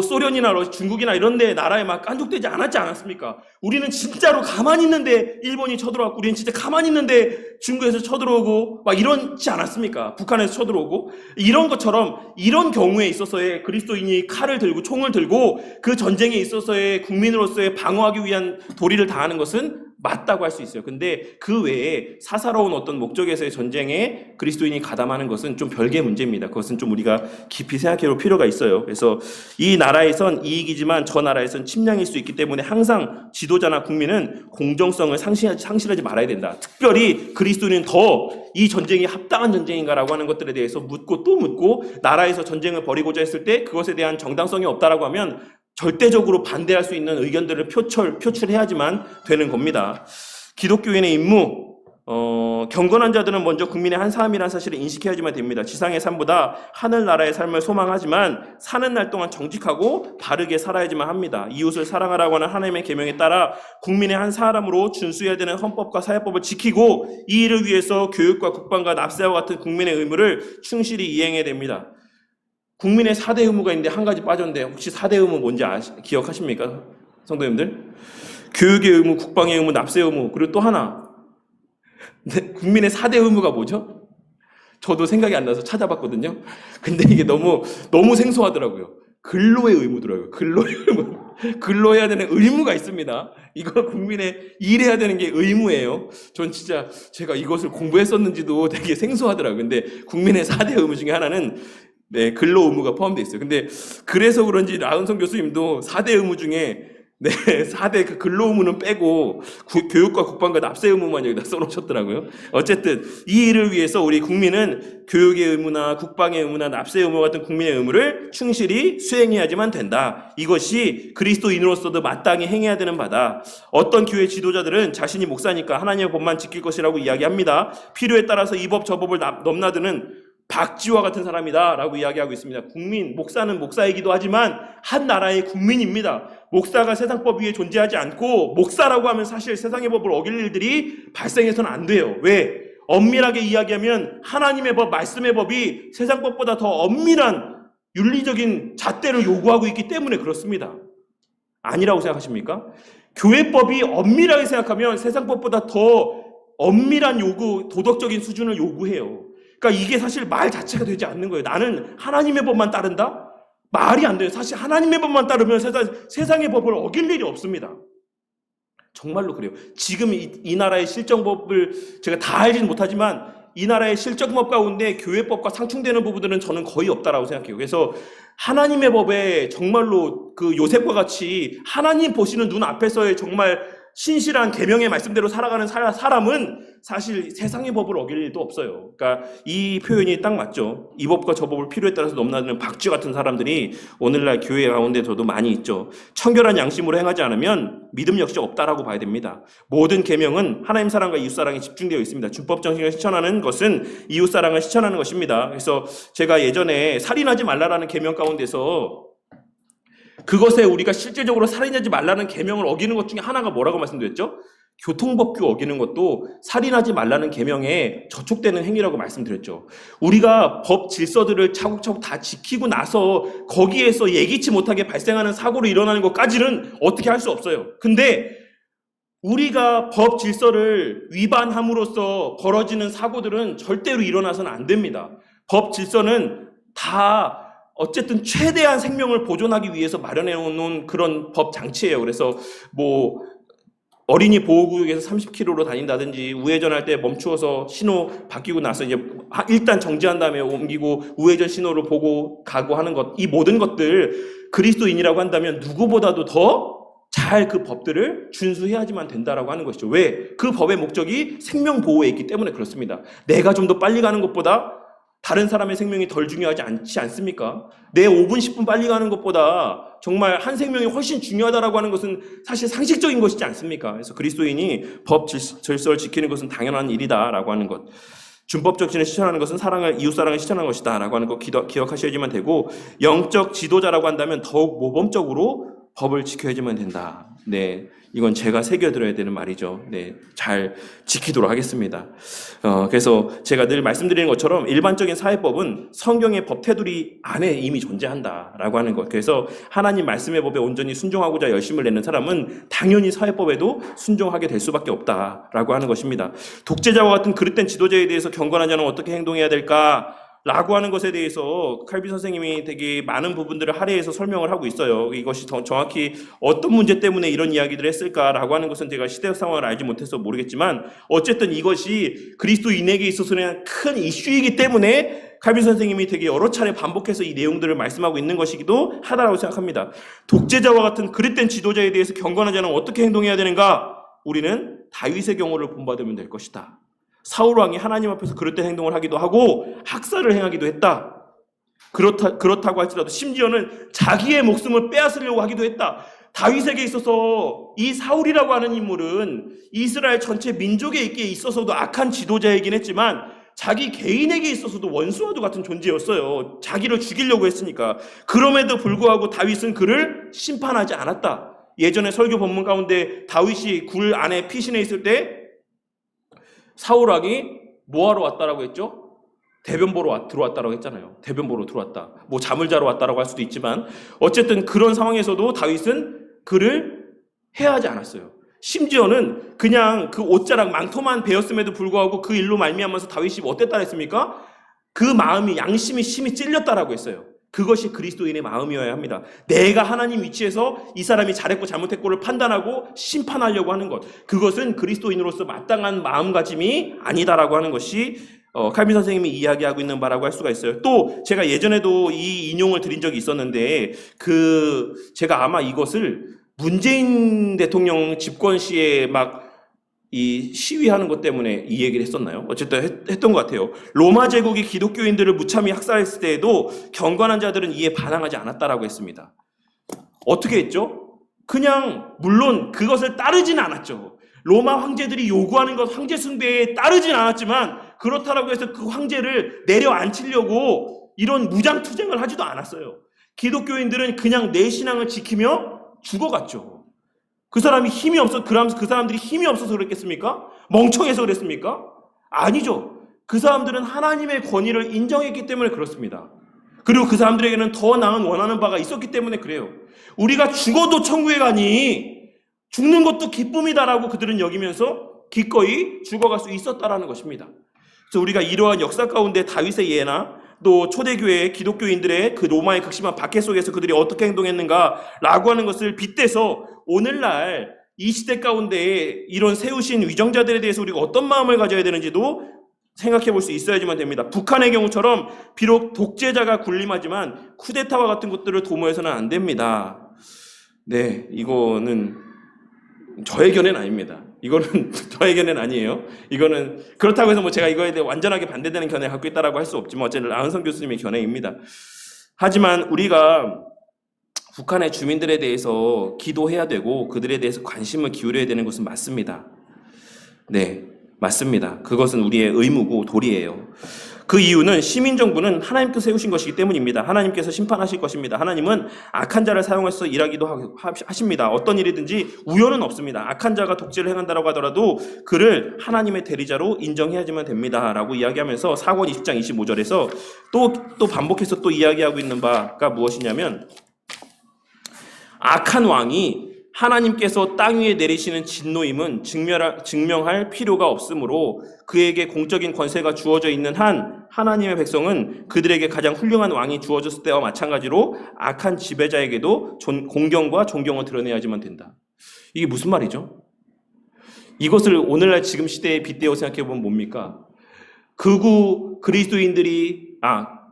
소련이나 중국이나 이런 데 나라에 막 깐족되지 않았습니까? 우리는 진짜로 가만히 있는데 일본이 쳐들어왔고, 우리는 진짜 가만히 있는데 중국에서 쳐들어오고 막 이러지 않았습니까? 북한에서 쳐들어오고. 이런 것처럼 이런 경우에 있어서의 그리스도인이 칼을 들고 총을 들고 그 전쟁에 있어서의 국민으로서의 방어하기 위한 도리를 다하는 것은 맞다고 할 수 있어요. 근데 그 외에 사사로운 어떤 목적에서의 전쟁에 그리스도인이 가담하는 것은 좀 별개의 문제입니다. 그것은 좀 우리가 깊이 생각해 볼 필요가 있어요. 그래서 이 나라에선 이익이지만 저 나라에선 침략일 수 있기 때문에 항상 지도자나 국민은 공정성을 상실하지 말아야 된다. 특별히 그리스도인은 더 이 전쟁이 합당한 전쟁인가라고 하는 것들에 대해서 묻고 또 묻고, 나라에서 전쟁을 벌이고자 했을 때 그것에 대한 정당성이 없다라고 하면 절대적으로 반대할 수 있는 의견들을 표출해야지만 되는 겁니다. 기독교인의 임무, 경건한 자들은 먼저 국민의 한 사람이라는 사실을 인식해야지만 됩니다. 지상의 삶보다 하늘나라의 삶을 소망하지만 사는 날 동안 정직하고 바르게 살아야지만 합니다. 이웃을 사랑하라고 하는 하나님의 계명에 따라 국민의 한 사람으로 준수해야 되는 헌법과 사회법을 지키고 이 일을 위해서 교육과 국방과 납세와 같은 국민의 의무를 충실히 이행해야 됩니다. 국민의 4대 의무가 있는데 한 가지 빠졌는데 혹시 4대 의무 뭔지 기억하십니까? 성도님들? 교육의 의무, 국방의 의무, 납세의 의무, 그리고 또 하나. 국민의 4대 의무가 뭐죠? 저도 생각이 안 나서 찾아봤거든요. 근데 이게 너무 생소하더라고요. 근로의 의무더라고요. 근로의 의무. 근로해야 되는 의무가 있습니다. 이거 국민의 일해야 되는 게 의무예요. 전 진짜 제가 이것을 공부했었는지도 되게 생소하더라고요. 근데 국민의 4대 의무 중에 하나는 근로 의무가 포함되어 있어요. 근데 그래서 그런지 라은성 교수님도 4대 의무 중에 네, 4대 그 근로 의무는 빼고 교육과 국방과 납세 의무만 여기다 써놓으셨더라고요. 어쨌든 이 일을 위해서 우리 국민은 교육의 의무나 국방의 의무나 납세 의무 같은 국민의 의무를 충실히 수행해야지만 된다. 이것이 그리스도인으로서도 마땅히 행해야 되는 바다. 어떤 교회 지도자들은 자신이 목사니까 하나님의 법만 지킬 것이라고 이야기합니다. 필요에 따라서 이 법 저 법을 넘나드는 박쥐와 같은 사람이다 라고 이야기하고 있습니다. 목사는 목사이기도 하지만 한 나라의 국민입니다. 목사가 세상법 위에 존재하지 않고 목사라고 하면 사실 세상의 법을 어길 일들이 발생해서는 안 돼요. 왜? 엄밀하게 이야기하면 하나님의 법, 말씀의 법이 세상법보다 더 엄밀한 윤리적인 잣대를 요구하고 있기 때문에 그렇습니다. 아니라고 생각하십니까? 교회법이 엄밀하게 생각하면 세상법보다 더 엄밀한 도덕적인 수준을 요구해요. 그러니까 이게 사실 말 자체가 되지 않는 거예요. 나는 하나님의 법만 따른다? 말이 안 돼요. 사실 하나님의 법만 따르면 세상의 법을 어길 일이 없습니다. 정말로 그래요. 지금 이 나라의 실정법을 제가 다 알지는 못하지만 이 나라의 실정법 가운데 교회법과 상충되는 부분들은 저는 거의 없다라고 생각해요. 그래서 하나님의 법에 정말로 그 요셉과 같이 하나님 보시는 눈 앞에서의 정말 신실한 계명의 말씀대로 살아가는 사람은 사실 세상의 법을 어길 일도 없어요. 그러니까 이 표현이 딱 맞죠. 이 법과 저 법을 필요에 따라서 넘나드는 박쥐 같은 사람들이 오늘날 교회 가운데서도 많이 있죠. 청결한 양심으로 행하지 않으면 믿음 역시 없다라고 봐야 됩니다. 모든 계명은 하나님 사랑과 이웃 사랑에 집중되어 있습니다. 준법 정신을 실천하는 것은 이웃 사랑을 실천하는 것입니다. 그래서 제가 예전에 살인하지 말라라는 계명 가운데서 그것에 우리가 실제적으로 살인하지 말라는 계명을 어기는 것 중에 하나가 뭐라고 말씀드렸죠? 교통법규 어기는 것도 살인하지 말라는 계명에 저촉되는 행위라고 말씀드렸죠. 우리가 법 질서들을 차곡차곡 다 지키고 나서 거기에서 예기치 못하게 발생하는 사고로 일어나는 것까지는 어떻게 할 수 없어요. 근데 우리가 법 질서를 위반함으로써 벌어지는 사고들은 절대로 일어나서는 안 됩니다. 법 질서는 다 어쨌든 최대한 생명을 보존하기 위해서 마련해 놓은 그런 법 장치예요. 그래서 어린이 보호구역에서 30km로 다닌다든지 우회전할 때 멈추어서 신호 바뀌고 나서 이제 일단 정지한 다음에 옮기고 우회전 신호를 보고 가고 하는 것, 이 모든 것들 그리스도인이라고 한다면 누구보다도 더 잘 그 법들을 준수해야지만 된다라고 하는 것이죠. 왜? 그 법의 목적이 생명 보호에 있기 때문에 그렇습니다. 내가 좀 더 빨리 가는 것보다 다른 사람의 생명이 덜 중요하지 않지 않습니까? 내 5분, 10분 빨리 가는 것보다 정말 한 생명이 훨씬 중요하다라고 하는 것은 사실 상식적인 것이지 않습니까? 그래서 그리스도인이 법 질서를 지키는 것은 당연한 일이다라고 하는 것. 준법 정신을 실천하는 것은 이웃사랑을 실천하는 것이다 라고 하는 거 기억하셔야지만 되고, 영적 지도자라고 한다면 더욱 모범적으로 법을 지켜야지만 된다. 네, 이건 제가 새겨들어야 되는 말이죠. 네, 잘 지키도록 하겠습니다. 그래서 제가 늘 말씀드리는 것처럼 일반적인 사회법은 성경의 법 테두리 안에 이미 존재한다라고 하는 것. 그래서 하나님 말씀의 법에 온전히 순종하고자 열심을 내는 사람은 당연히 사회법에도 순종하게 될 수밖에 없다라고 하는 것입니다. 독재자와 같은 그릇된 지도자에 대해서 경건한 자는 어떻게 행동해야 될까? 라고 하는 것에 대해서 칼빈 선생님이 되게 많은 부분들을 할애해서 설명을 하고 있어요. 이것이 정확히 어떤 문제 때문에 이런 이야기들을 했을까라고 하는 것은 제가 시대 상황을 알지 못해서 모르겠지만, 어쨌든 이것이 그리스도인에게 있어서는 큰 이슈이기 때문에 칼빈 선생님이 되게 여러 차례 반복해서 이 내용들을 말씀하고 있는 것이기도 하다라고 생각합니다. 독재자와 같은 그릇된 지도자에 대해서 경건한 자는 어떻게 행동해야 되는가? 우리는 다윗의 경우를 본받으면 될 것이다. 사울 왕이 하나님 앞에서 그릇된 행동을 하기도 하고 학살을 행하기도 했다. 그렇다고 할지라도 심지어는 자기의 목숨을 빼앗으려고 하기도 했다. 다윗에게 있어서 이 사울이라고 하는 인물은 이스라엘 전체 민족에 있어서도 악한 지도자이긴 했지만 자기 개인에게 있어서도 원수와도 같은 존재였어요. 자기를 죽이려고 했으니까. 그럼에도 불구하고 다윗은 그를 심판하지 않았다. 예전에 설교 본문 가운데 다윗이 굴 안에 피신해 있을 때 사울 왕이 뭐하러 왔다라고 했죠? 대변 보러 들어왔다라고 했잖아요. 대변 보러 들어왔다. 뭐 잠을 자러 왔다라고 할 수도 있지만 어쨌든 그런 상황에서도 다윗은 그를 해하지 않았어요. 심지어는 그냥 그 옷자락 망토만 베었음에도 불구하고 그 일로 말미암아서 다윗이 어땠다 했습니까? 그 마음이 양심이 심히 찔렸다라고 했어요. 그것이 그리스도인의 마음이어야 합니다. 내가 하나님 위치에서 이 사람이 잘했고 잘못했고를 판단하고 심판하려고 하는 것. 그것은 그리스도인으로서 마땅한 마음가짐이 아니다라고 하는 것이 칼빈 선생님이 이야기하고 있는 바라고 할 수가 있어요. 또 제가 예전에도 이 인용을 드린 적이 있었는데 제가 아마 이것을 문재인 대통령 집권 시에 막 이 시위하는 것 때문에 이 얘기를 했었나요? 어쨌든 했던 것 같아요. 로마 제국이 기독교인들을 무참히 학살했을 때에도 경건한 자들은 이에 반항하지 않았다라고 했습니다. 어떻게 했죠? 그냥 물론 그것을 따르진 않았죠. 로마 황제들이 요구하는 것 황제 숭배에 따르진 않았지만 그렇다라고 해서 그 황제를 내려앉히려고 이런 무장투쟁을 하지도 않았어요. 기독교인들은 그냥 내 신앙을 지키며 죽어갔죠. 그 사람이 힘이 없어, 그 사람들이 힘이 없어서 그랬겠습니까? 멍청해서 그랬습니까? 아니죠. 그 사람들은 하나님의 권위를 인정했기 때문에 그렇습니다. 그리고 그 사람들에게는 더 나은 원하는 바가 있었기 때문에 그래요. 우리가 죽어도 천국에 가니 죽는 것도 기쁨이다라고 그들은 여기면서 기꺼이 죽어갈 수 있었다라는 것입니다. 그래서 우리가 이러한 역사 가운데 다윗의 예나 또 초대교회 기독교인들의 그 로마의 극심한 박해 속에서 그들이 어떻게 행동했는가라고 하는 것을 빗대서 오늘날 이 시대 가운데 이런 세우신 위정자들에 대해서 우리가 어떤 마음을 가져야 되는지도 생각해 볼 수 있어야지만 됩니다. 북한의 경우처럼 비록 독재자가 군림하지만 쿠데타와 같은 것들을 도모해서는 안 됩니다. 네, 이거는 저의 견해는 아닙니다. 이거는 저의 견해는 아니에요. 이거는 그렇다고 해서 뭐 제가 이거에 대해 완전하게 반대되는 견해를 갖고 있다라고 할 수 없지만 어쨌든 안은성 교수님의 견해입니다. 하지만 우리가 북한의 주민들에 대해서 기도해야 되고 그들에 대해서 관심을 기울여야 되는 것은 맞습니다. 네, 맞습니다. 그것은 우리의 의무고 도리예요. 그 이유는 시민정부는 하나님께서 세우신 것이기 때문입니다. 하나님께서 심판하실 것입니다. 하나님은 악한 자를 사용해서 일하기도 하십니다. 어떤 일이든지 우연은 없습니다. 악한 자가 독재를 행한다고 하더라도 그를 하나님의 대리자로 인정해야지만 됩니다. 라고 이야기하면서 사권 20장 25절에서 또 반복해서 또 이야기하고 있는 바가 무엇이냐면 악한 왕이 하나님께서 땅 위에 내리시는 진노임은 증명할 필요가 없으므로 그에게 공적인 권세가 주어져 있는 한 하나님의 백성은 그들에게 가장 훌륭한 왕이 주어졌을 때와 마찬가지로 악한 지배자에게도 공경과 존경을 드러내야지만 된다. 이게 무슨 말이죠? 이것을 오늘날 지금 시대에 빗대어 생각해보면 뭡니까? 극우 그리스도인들이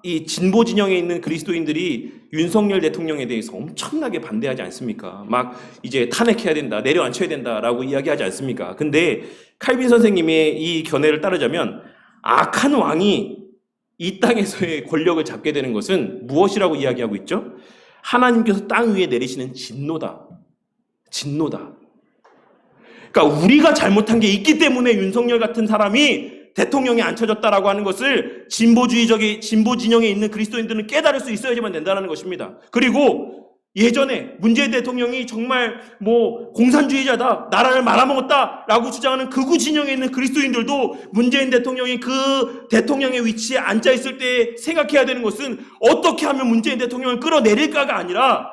이 진보 진영에 있는 그리스도인들이 윤석열 대통령에 대해서 엄청나게 반대하지 않습니까? 막 이제 탄핵해야 된다, 내려앉혀야 된다라고 이야기하지 않습니까? 근데 칼빈 선생님의 이 견해를 따르자면 악한 왕이 이 땅에서의 권력을 잡게 되는 것은 무엇이라고 이야기하고 있죠? 하나님께서 땅 위에 내리시는 진노다. 진노다. 그러니까 우리가 잘못한 게 있기 때문에 윤석열 같은 사람이 대통령에 앉혀졌다라고 하는 것을 진보 진영에 있는 그리스도인들은 깨달을 수 있어야지만 된다는 것입니다. 그리고 예전에 문재인 대통령이 정말 공산주의자다, 나라를 말아먹었다라고 주장하는 극우 진영에 있는 그리스도인들도 문재인 대통령이 그 대통령의 위치에 앉아 있을 때 생각해야 되는 것은 어떻게 하면 문재인 대통령을 끌어내릴까가 아니라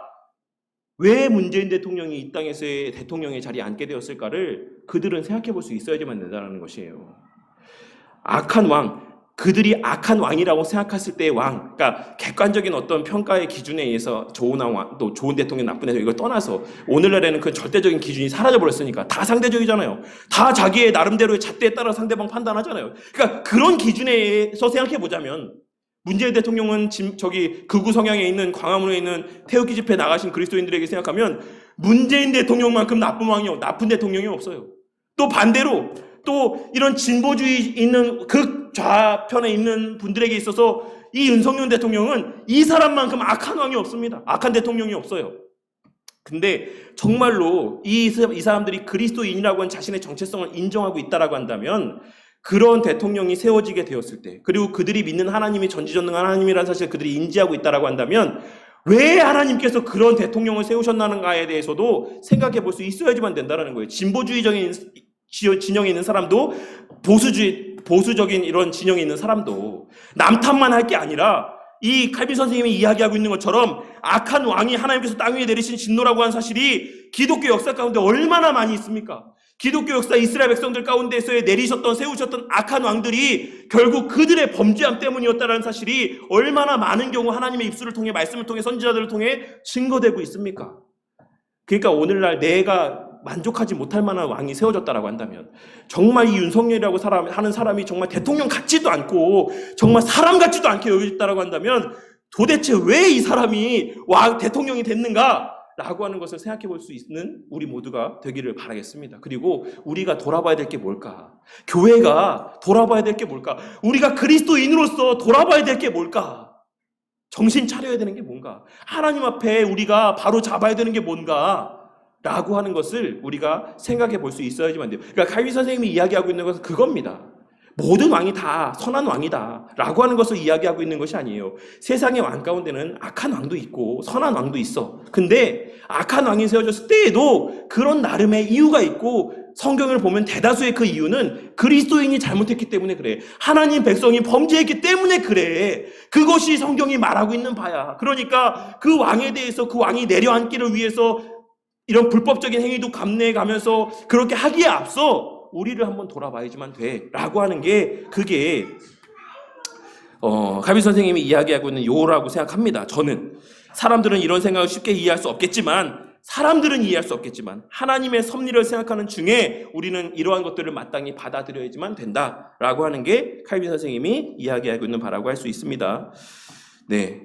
왜 문재인 대통령이 이 땅에서의 대통령의 자리에 앉게 되었을까를 그들은 생각해 볼 수 있어야지만 된다는 것이에요. 악한 왕, 그들이 악한 왕이라고 생각했을 때의 왕, 그러니까 객관적인 어떤 평가의 기준에 의해서 좋은 왕, 또 좋은 대통령, 나쁜 대통령 이걸 떠나서 오늘날에는 그 절대적인 기준이 사라져버렸으니까 다 상대적이잖아요. 다 자기의 나름대로의 잣대에 따라 상대방 판단하잖아요. 그러니까 그런 기준에서 생각해보자면 문재인 대통령은 저기 극우 성향에 있는 광화문에 있는 태극기 집회 나가신 그리스도인들에게 생각하면 문재인 대통령만큼 나쁜 대통령이 없어요. 또 반대로 또 이런 진보주의 있는 극좌편에 있는 분들에게 있어서 이 윤석열 대통령은 이 사람만큼 악한 왕이 없습니다. 악한 대통령이 없어요. 근데 정말로 이 사람들이 그리스도인이라고 하는 자신의 정체성을 인정하고 있다라고 한다면 그런 대통령이 세워지게 되었을 때, 그리고 그들이 믿는 하나님이 전지전능한 하나님이라는 사실을 그들이 인지하고 있다라고 한다면 왜 하나님께서 그런 대통령을 세우셨나는가에 대해서도 생각해 볼 수 있어야지만 된다는 거예요. 진보주의적인 진영에 있는 사람도 보수적인 이런 진영에 있는 사람도 남 탓만 할 게 아니라 이 칼빈 선생님이 이야기하고 있는 것처럼 악한 왕이 하나님께서 땅 위에 내리신 진노라고 하는 사실이 기독교 역사 가운데 얼마나 많이 있습니까? 기독교 역사 이스라엘 백성들 가운데서에 세우셨던 악한 왕들이 결국 그들의 범죄함 때문이었다는 사실이 얼마나 많은 경우 하나님의 입술을 통해 말씀을 통해 선지자들을 통해 증거되고 있습니까? 그러니까 오늘날 내가 만족하지 못할 만한 왕이 세워졌다라고 한다면 정말 이 윤석열이라고 하는 사람이 정말 대통령 같지도 않고 정말 사람 같지도 않게 여겨졌다라고 한다면 도대체 왜 이 사람이 대통령이 됐는가? 라고 하는 것을 생각해 볼 수 있는 우리 모두가 되기를 바라겠습니다. 그리고 우리가 돌아봐야 될 게 뭘까? 교회가 돌아봐야 될 게 뭘까? 우리가 그리스도인으로서 돌아봐야 될 게 뭘까? 정신 차려야 되는 게 뭔가? 하나님 앞에 우리가 바로 잡아야 되는 게 뭔가? 라고 하는 것을 우리가 생각해 볼 수 있어야지만 돼요. 그러니까 칼빈 선생님이 이야기하고 있는 것은 그겁니다. 모든 왕이 다 선한 왕이다 라고 하는 것을 이야기하고 있는 것이 아니에요. 세상의 왕 가운데는 악한 왕도 있고 선한 왕도 있어. 근데 악한 왕이 세워졌을 때에도 그런 나름의 이유가 있고, 성경을 보면 대다수의 그 이유는 그리스도인이 잘못했기 때문에 그래. 하나님 백성이 범죄했기 때문에 그래. 그것이 성경이 말하고 있는 바야. 그러니까 그 왕에 대해서, 그 왕이 내려앉기를 위해서 이런 불법적인 행위도 감내해 가면서 그렇게 하기에 앞서 우리를 한번 돌아봐야지만 돼 라고 하는 게, 그게 가비 선생님이 이야기하고 있는 요라고 생각합니다. 저는 사람들은 이런 생각을 쉽게 이해할 수 없겠지만, 하나님의 섭리를 생각하는 중에 우리는 이러한 것들을 마땅히 받아들여야지만 된다라고 하는 게 칼빈 선생님이 이야기하고 있는 바라고 할 수 있습니다. 네.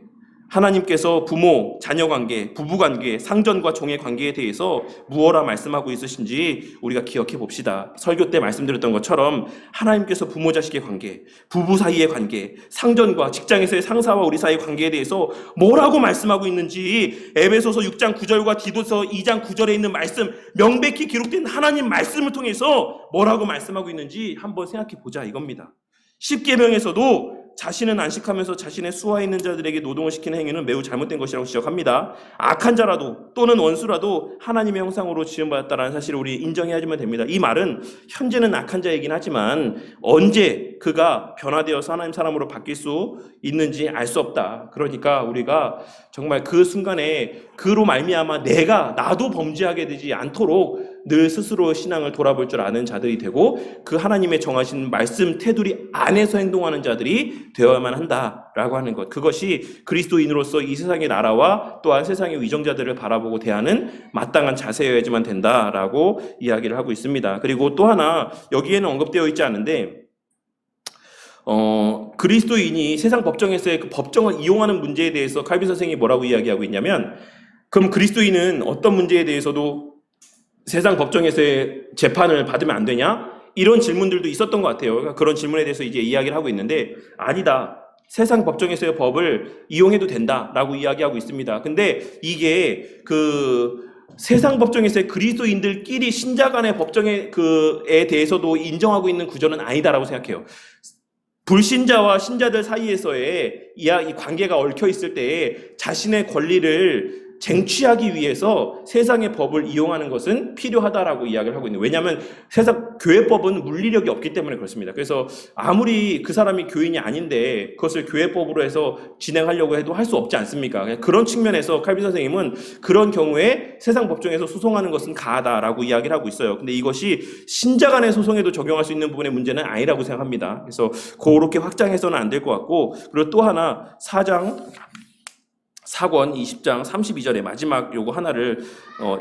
하나님께서 부모, 자녀 관계, 부부 관계, 상전과 종의 관계에 대해서 무엇라 말씀하고 있으신지 우리가 기억해 봅시다. 설교 때 말씀드렸던 것처럼 하나님께서 부모 자식의 관계, 부부 사이의 관계, 상전과 직장에서의 상사와 우리 사이의 관계에 대해서 뭐라고 말씀하고 있는지 에베소서 6장 9절과 디도서 2장 9절에 있는 말씀, 명백히 기록된 하나님 말씀을 통해서 뭐라고 말씀하고 있는지 한번 생각해 보자 이겁니다. 십계명에서도 자신은 안식하면서 자신의 수하에 있는 자들에게 노동을 시키는 행위는 매우 잘못된 것이라고 지적합니다. 악한 자라도 또는 원수라도 하나님의 형상으로 지음받았다는 사실을 우리 인정해야지만 됩니다. 이 말은 현재는 악한 자이긴 하지만 언제 그가 변화되어서 하나님 사람으로 바뀔 수 있는지 알 수 없다. 그러니까 우리가 정말 그 순간에 그로 말미암아 나도 범죄하게 되지 않도록 늘 스스로 신앙을 돌아볼 줄 아는 자들이 되고, 그 하나님의 정하신 말씀 테두리 안에서 행동하는 자들이 되어야만 한다라고 하는 것, 그것이 그리스도인으로서 이 세상의 나라와 또한 세상의 위정자들을 바라보고 대하는 마땅한 자세여야지만 된다라고 이야기를 하고 있습니다. 그리고 또 하나 여기에는 언급되어 있지 않은데, 그리스도인이 세상 법정에서의 그 법정을 이용하는 문제에 대해서 칼빈 선생님이 뭐라고 이야기하고 있냐면, 그럼 그리스도인은 어떤 문제에 대해서도 세상 법정에서의 재판을 받으면 안 되냐? 이런 질문들도 있었던 것 같아요. 그러니까 그런 질문에 대해서 이제 이야기를 하고 있는데, 아니다. 세상 법정에서의 법을 이용해도 된다라고 이야기하고 있습니다. 근데 이게 세상 법정에서의 그리스도인들끼리 신자 간의 법정에 대해서도 인정하고 있는 구조는 아니다라고 생각해요. 불신자와 신자들 사이에서의 이 관계가 얽혀 있을 때에 자신의 권리를 쟁취하기 위해서 세상의 법을 이용하는 것은 필요하다라고 이야기를 하고 있는. 왜냐하면 세상 교회법은 물리력이 없기 때문에 그렇습니다. 그래서 아무리 그 사람이 교인이 아닌데 그것을 교회법으로 해서 진행하려고 해도 할 수 없지 않습니까? 그런 측면에서 칼빈 선생님은 그런 경우에 세상 법정에서 소송하는 것은 가하다라고 이야기를 하고 있어요. 근데 이것이 신자 간의 소송에도 적용할 수 있는 부분의 문제는 아니라고 생각합니다. 그래서 그렇게 확장해서는 안 될 것 같고, 그리고 또 하나 4권 20장 32절에 마지막 요거 하나를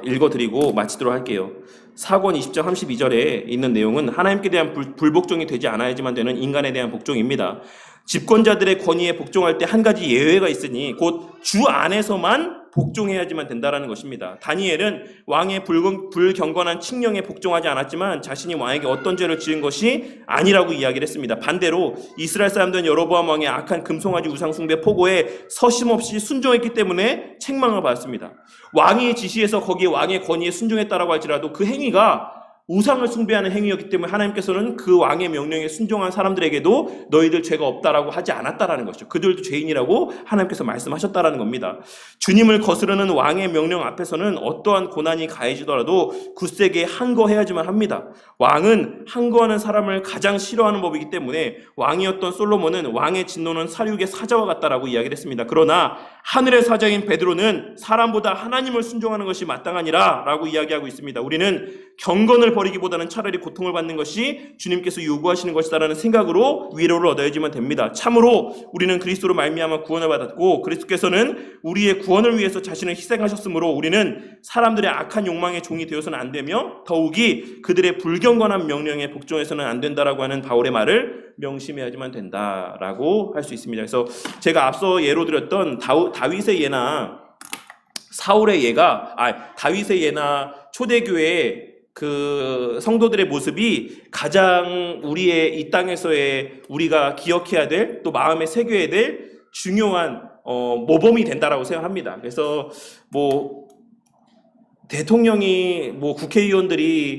읽어드리고 마치도록 할게요. 4권 20장 32절에 있는 내용은 하나님께 대한 불복종이 되지 않아야지만 되는 인간에 대한 복종입니다. 집권자들의 권위에 복종할 때 한 가지 예외가 있으니 곧 주 안에서만 복종해야지만 된다라는 것입니다. 다니엘은 왕의 불경건한 칙령에 복종하지 않았지만 자신이 왕에게 어떤 죄를 지은 것이 아니라고 이야기를 했습니다. 반대로 이스라엘 사람들은 여로보암 왕의 악한 금송아지 우상숭배 포고에 서심없이 순종했기 때문에 책망을 받았습니다. 왕이 지시해서 거기에 왕의 권위에 순종했다라고 할지라도 그 행위가 우상을 숭배하는 행위였기 때문에 하나님께서는 그 왕의 명령에 순종한 사람들에게도 너희들 죄가 없다라고 하지 않았다라는 것이죠. 그들도 죄인이라고 하나님께서 말씀하셨다라는 겁니다. 주님을 거스르는 왕의 명령 앞에서는 어떠한 고난이 가해지더라도 굳세게 항거해야지만 합니다. 왕은 항거하는 사람을 가장 싫어하는 법이기 때문에 왕이었던 솔로몬은 왕의 진노는 사륙의 사자와 같다라고 이야기를 했습니다. 그러나 하늘의 사자인 베드로는 사람보다 하나님을 순종하는 것이 마땅하니라 라고 이야기하고 있습니다. 우리는 경건을 버리기보다는 차라리 고통을 받는 것이 주님께서 요구하시는 것이다라는 생각으로 위로를 얻어야지만 됩니다. 참으로 우리는 그리스도로 말미암아 구원을 받았고 그리스도께서는 우리의 구원을 위해서 자신을 희생하셨으므로 우리는 사람들의 악한 욕망의 종이 되어서는 안 되며 더욱이 그들의 불경건한 명령에 복종해서는 안 된다라고 하는 바울의 말을 명심해야지만 된다라고 할 수 있습니다. 그래서 제가 앞서 예로 들었던 다윗의 예나 사울의 예가, 다윗의 예나 초대교회 그 성도들의 모습이 가장 우리의 이 땅에서의 우리가 기억해야 될, 또 마음에 새겨야 될 중요한 모범이 된다라고 생각합니다. 그래서 뭐 대통령이, 뭐 국회의원들이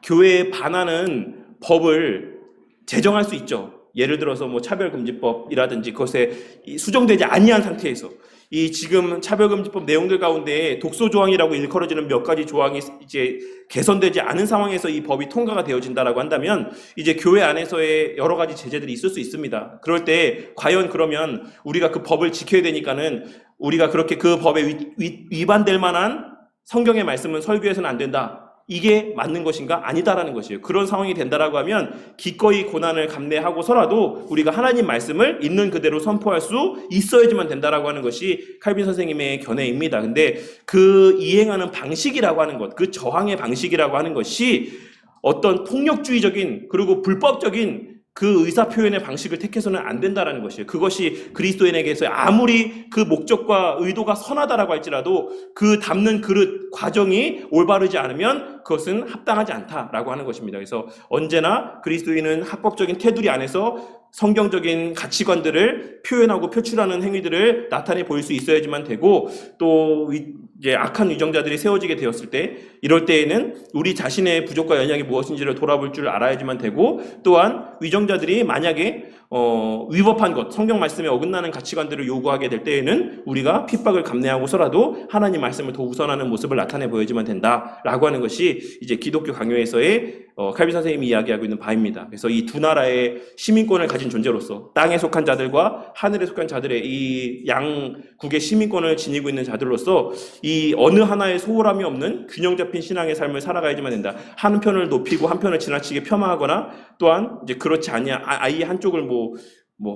교회에 반하는 법을 제정할 수 있죠. 예를 들어서 뭐 차별금지법이라든지 그것에 수정되지 아니한 상태에서 이 지금 차별금지법 내용들 가운데 독소조항이라고 일컬어지는 몇 가지 조항이 이제 개선되지 않은 상황에서 이 법이 통과가 되어진다라고 한다면 이제 교회 안에서의 여러 가지 제재들이 있을 수 있습니다. 그럴 때 과연 그러면 우리가 그 법을 지켜야 되니까는 우리가 그렇게 그 법에 위반될 만한 성경의 말씀은 설교해서는 안 된다, 이게 맞는 것인가? 아니다라는 것이에요. 그런 상황이 된다라고 하면 기꺼이 고난을 감내하고서라도 우리가 하나님 말씀을 있는 그대로 선포할 수 있어야지만 된다라고 하는 것이 칼빈 선생님의 견해입니다. 근데 그 이행하는 방식이라고 하는 것, 그 저항의 방식이라고 하는 것이 어떤 폭력주의적인 그리고 불법적인 그 의사표현의 방식을 택해서는 안 된다라는 것이에요. 그것이 그리스도인에게서 아무리 그 목적과 의도가 선하다라고 할지라도 그 담는 그릇 과정이 올바르지 않으면 그것은 합당하지 않다라고 하는 것입니다. 그래서 언제나 그리스도인은 합법적인 테두리 안에서 성경적인 가치관들을 표현하고 표출하는 행위들을 나타내 보일 수 있어야지만 되고, 또 이제 악한 위정자들이 세워지게 되었을 때, 이럴 때에는 우리 자신의 부족과 연약이 무엇인지를 돌아볼 줄 알아야지만 되고, 또한 위정자들이 만약에 위법한 것, 성경 말씀에 어긋나는 가치관들을 요구하게 될 때에는 우리가 핍박을 감내하고서라도 하나님 말씀을 더 우선하는 모습을 나타내 보여야지만 된다라고 하는 것이 이제 기독교 강요에서의 칼빈 선생님이 이야기하고 있는 바입니다. 그래서 이 두 나라의 시민권을 가진 존재로서 땅에 속한 자들과 하늘에 속한 자들의 이 양국의 시민권을 지니고 있는 자들로서 이 어느 하나의 소홀함이 없는 균형 잡힌 신앙의 삶을 살아가야지만 된다. 한편을 높이고 한편을 지나치게 폄하하거나, 또한 이제 그렇지 아니야 아예 한쪽을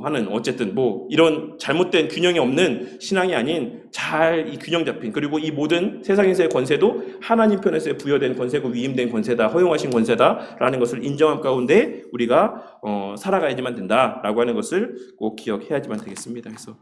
하는, 어쨌든 이런 잘못된 균형이 없는 신앙이 아닌 잘 이 균형 잡힌, 그리고 이 모든 세상에서의 권세도 하나님 편에서 부여된 권세고 위임된 권세다, 허용하신 권세다라는 것을 인정한 가운데 우리가 살아가야지만 된다라고 하는 것을 꼭 기억해야지만 되겠습니다. 그래서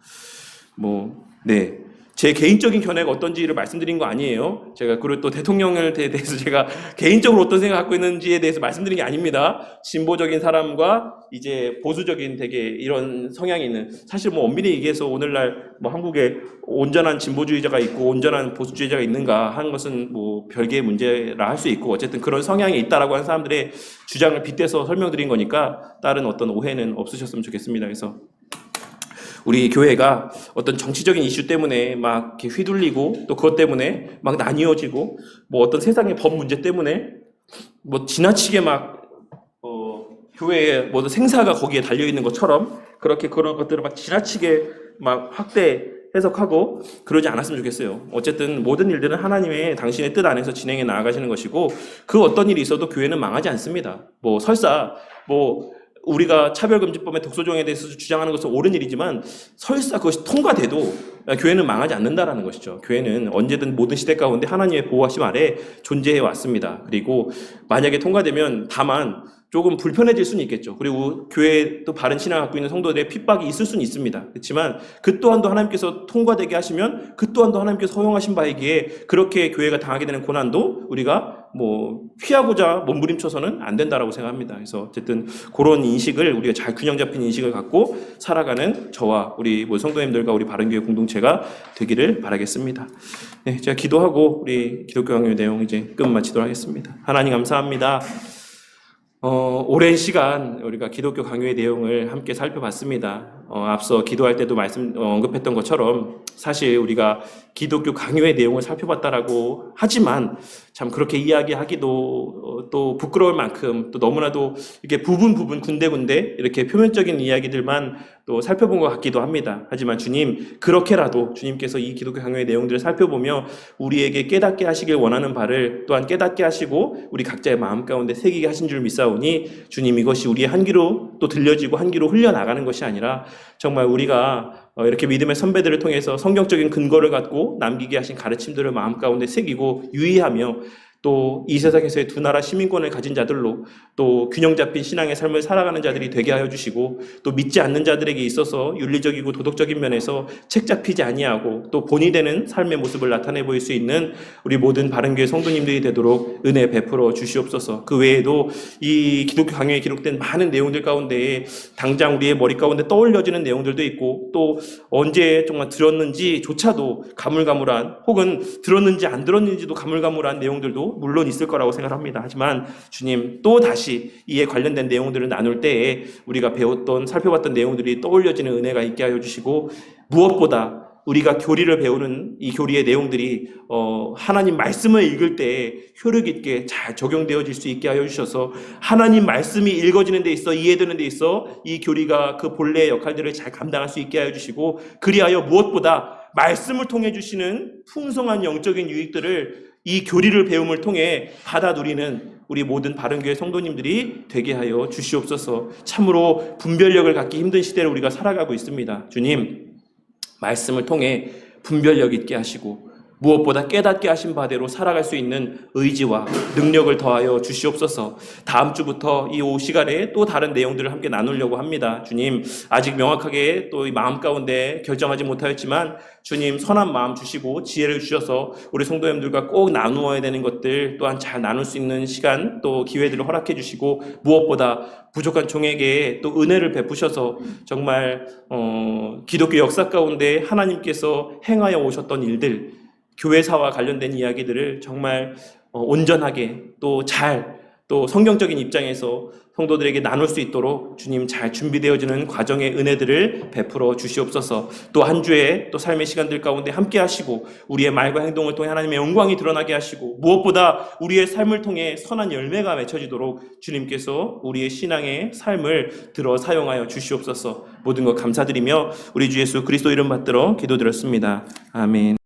제 개인적인 견해가 어떤지를 말씀드린 거 아니에요. 제가 그리고 또 대통령에 대해서 제가 개인적으로 어떤 생각을 갖고 있는지에 대해서 말씀드린 게 아닙니다. 진보적인 사람과 이제 보수적인 되게 이런 성향이 있는, 사실 엄밀히 얘기해서 오늘날 한국에 온전한 진보주의자가 있고 온전한 보수주의자가 있는가 하는 것은 별개의 문제라 할 수 있고, 어쨌든 그런 성향이 있다라고 하는 사람들의 주장을 빗대서 설명드린 거니까 다른 어떤 오해는 없으셨으면 좋겠습니다. 그래서 우리 교회가 어떤 정치적인 이슈 때문에 막 이렇게 휘둘리고, 또 그것 때문에 막 나뉘어지고, 어떤 세상의 법 문제 때문에 지나치게 교회의 모든 생사가 거기에 달려 있는 것처럼 그렇게 그런 것들을 지나치게 확대 해석하고 그러지 않았으면 좋겠어요. 어쨌든 모든 일들은 하나님의 당신의 뜻 안에서 진행해 나아가시는 것이고, 그 어떤 일이 있어도 교회는 망하지 않습니다. 설사 우리가 차별금지법의 독소조항에 대해서 주장하는 것은 옳은 일이지만 설사 그것이 통과돼도 교회는 망하지 않는다라는 것이죠. 교회는 언제든 모든 시대 가운데 하나님의 보호하심 아래 존재해 왔습니다. 그리고 만약에 통과되면 다만 조금 불편해질 수는 있겠죠. 그리고 교회에 또 바른 신앙을 갖고 있는 성도들의 핍박이 있을 수는 있습니다. 그렇지만 그 또한도 하나님께서 통과되게 하시면 그 또한도 하나님께서 허용하신 바이기에 그렇게 교회가 당하게 되는 고난도 우리가 피하고자 몸부림쳐서는 안 된다라고 생각합니다. 그래서 어쨌든 그런 인식을 우리가 잘 균형 잡힌 인식을 갖고 살아가는 저와 우리 성도님들과 우리 바른교회 공동체가 되기를 바라겠습니다. 네, 제가 기도하고 우리 기독교 강요 내용 이제 끝 마치도록 하겠습니다. 하나님 감사합니다. 오랜 시간 우리가 기독교 강요의 내용을 함께 살펴봤습니다. 앞서 기도할 때도 언급했던 것처럼 사실 우리가 기독교 강요의 내용을 살펴봤다라고 하지만 참 그렇게 이야기하기도 또 부끄러울 만큼 또 너무나도 이렇게 부분 군데군데 이렇게 표면적인 이야기들만 또 살펴본 것 같기도 합니다. 하지만 주님, 그렇게라도 주님께서 이 기독교 강요의 내용들을 살펴보며 우리에게 깨닫게 하시길 원하는 바를 또한 깨닫게 하시고 우리 각자의 마음 가운데 새기게 하신 줄 믿사오니, 주님, 이것이 우리의 한 귀로 또 들려지고 한 귀로 흘려나가는 것이 아니라 정말 우리가 이렇게 믿음의 선배들을 통해서 성경적인 근거를 갖고 남기게 하신 가르침들을 마음 가운데 새기고 유의하며 또 이 세상에서의 두 나라 시민권을 가진 자들로 또 균형 잡힌 신앙의 삶을 살아가는 자들이 되게 하여 주시고, 또 믿지 않는 자들에게 있어서 윤리적이고 도덕적인 면에서 책 잡히지 아니하고 또 본이 되는 삶의 모습을 나타내 보일 수 있는 우리 모든 바른교회 성도님들이 되도록 은혜 베풀어 주시옵소서. 그 외에도 이 기독교 강요에 기록된 많은 내용들 가운데에 당장 우리의 머리 가운데 떠올려지는 내용들도 있고, 또 언제 정말 들었는지조차도 가물가물한, 혹은 들었는지 안 들었는지도 가물가물한 내용들도 물론 있을 거라고 생각합니다. 하지만 주님, 또 다시 이에 관련된 내용들을 나눌 때에 우리가 배웠던, 살펴봤던 내용들이 떠올려지는 은혜가 있게 하여 주시고, 무엇보다 우리가 교리를 배우는 이 교리의 내용들이 하나님 말씀을 읽을 때 효력 있게 잘 적용되어질 수 있게 하여 주셔서, 하나님 말씀이 읽어지는 데 있어, 이해되는 데 있어 이 교리가 그 본래의 역할들을 잘 감당할 수 있게 하여 주시고, 그리하여 무엇보다 말씀을 통해 주시는 풍성한 영적인 유익들을 이 교리를 배움을 통해 받아 누리는 우리 모든 바른교회 성도님들이 되게 하여 주시옵소서. 참으로 분별력을 갖기 힘든 시대를 우리가 살아가고 있습니다. 주님, 말씀을 통해 분별력 있게 하시고 무엇보다 깨닫게 하신 바대로 살아갈 수 있는 의지와 능력을 더하여 주시옵소서. 다음 주부터 이 오후 시간에 또 다른 내용들을 함께 나누려고 합니다. 주님, 아직 명확하게 또 이 마음 가운데 결정하지 못하였지만 주님, 선한 마음 주시고 지혜를 주셔서 우리 성도님들과 꼭 나누어야 되는 것들 또한 잘 나눌 수 있는 시간, 또 기회들을 허락해 주시고, 무엇보다 부족한 종에게 또 은혜를 베푸셔서 정말 기독교 역사 가운데 하나님께서 행하여 오셨던 일들, 교회사와 관련된 이야기들을 정말 온전하게 또 성경적인 입장에서 성도들에게 나눌 수 있도록 주님 잘 준비되어지는 과정의 은혜들을 베풀어 주시옵소서. 또 한 주의 또 삶의 시간들 가운데 함께 하시고 우리의 말과 행동을 통해 하나님의 영광이 드러나게 하시고, 무엇보다 우리의 삶을 통해 선한 열매가 맺혀지도록 주님께서 우리의 신앙의 삶을 들어 사용하여 주시옵소서. 모든 것 감사드리며 우리 주 예수 그리스도 이름 받들어 기도드렸습니다. 아멘.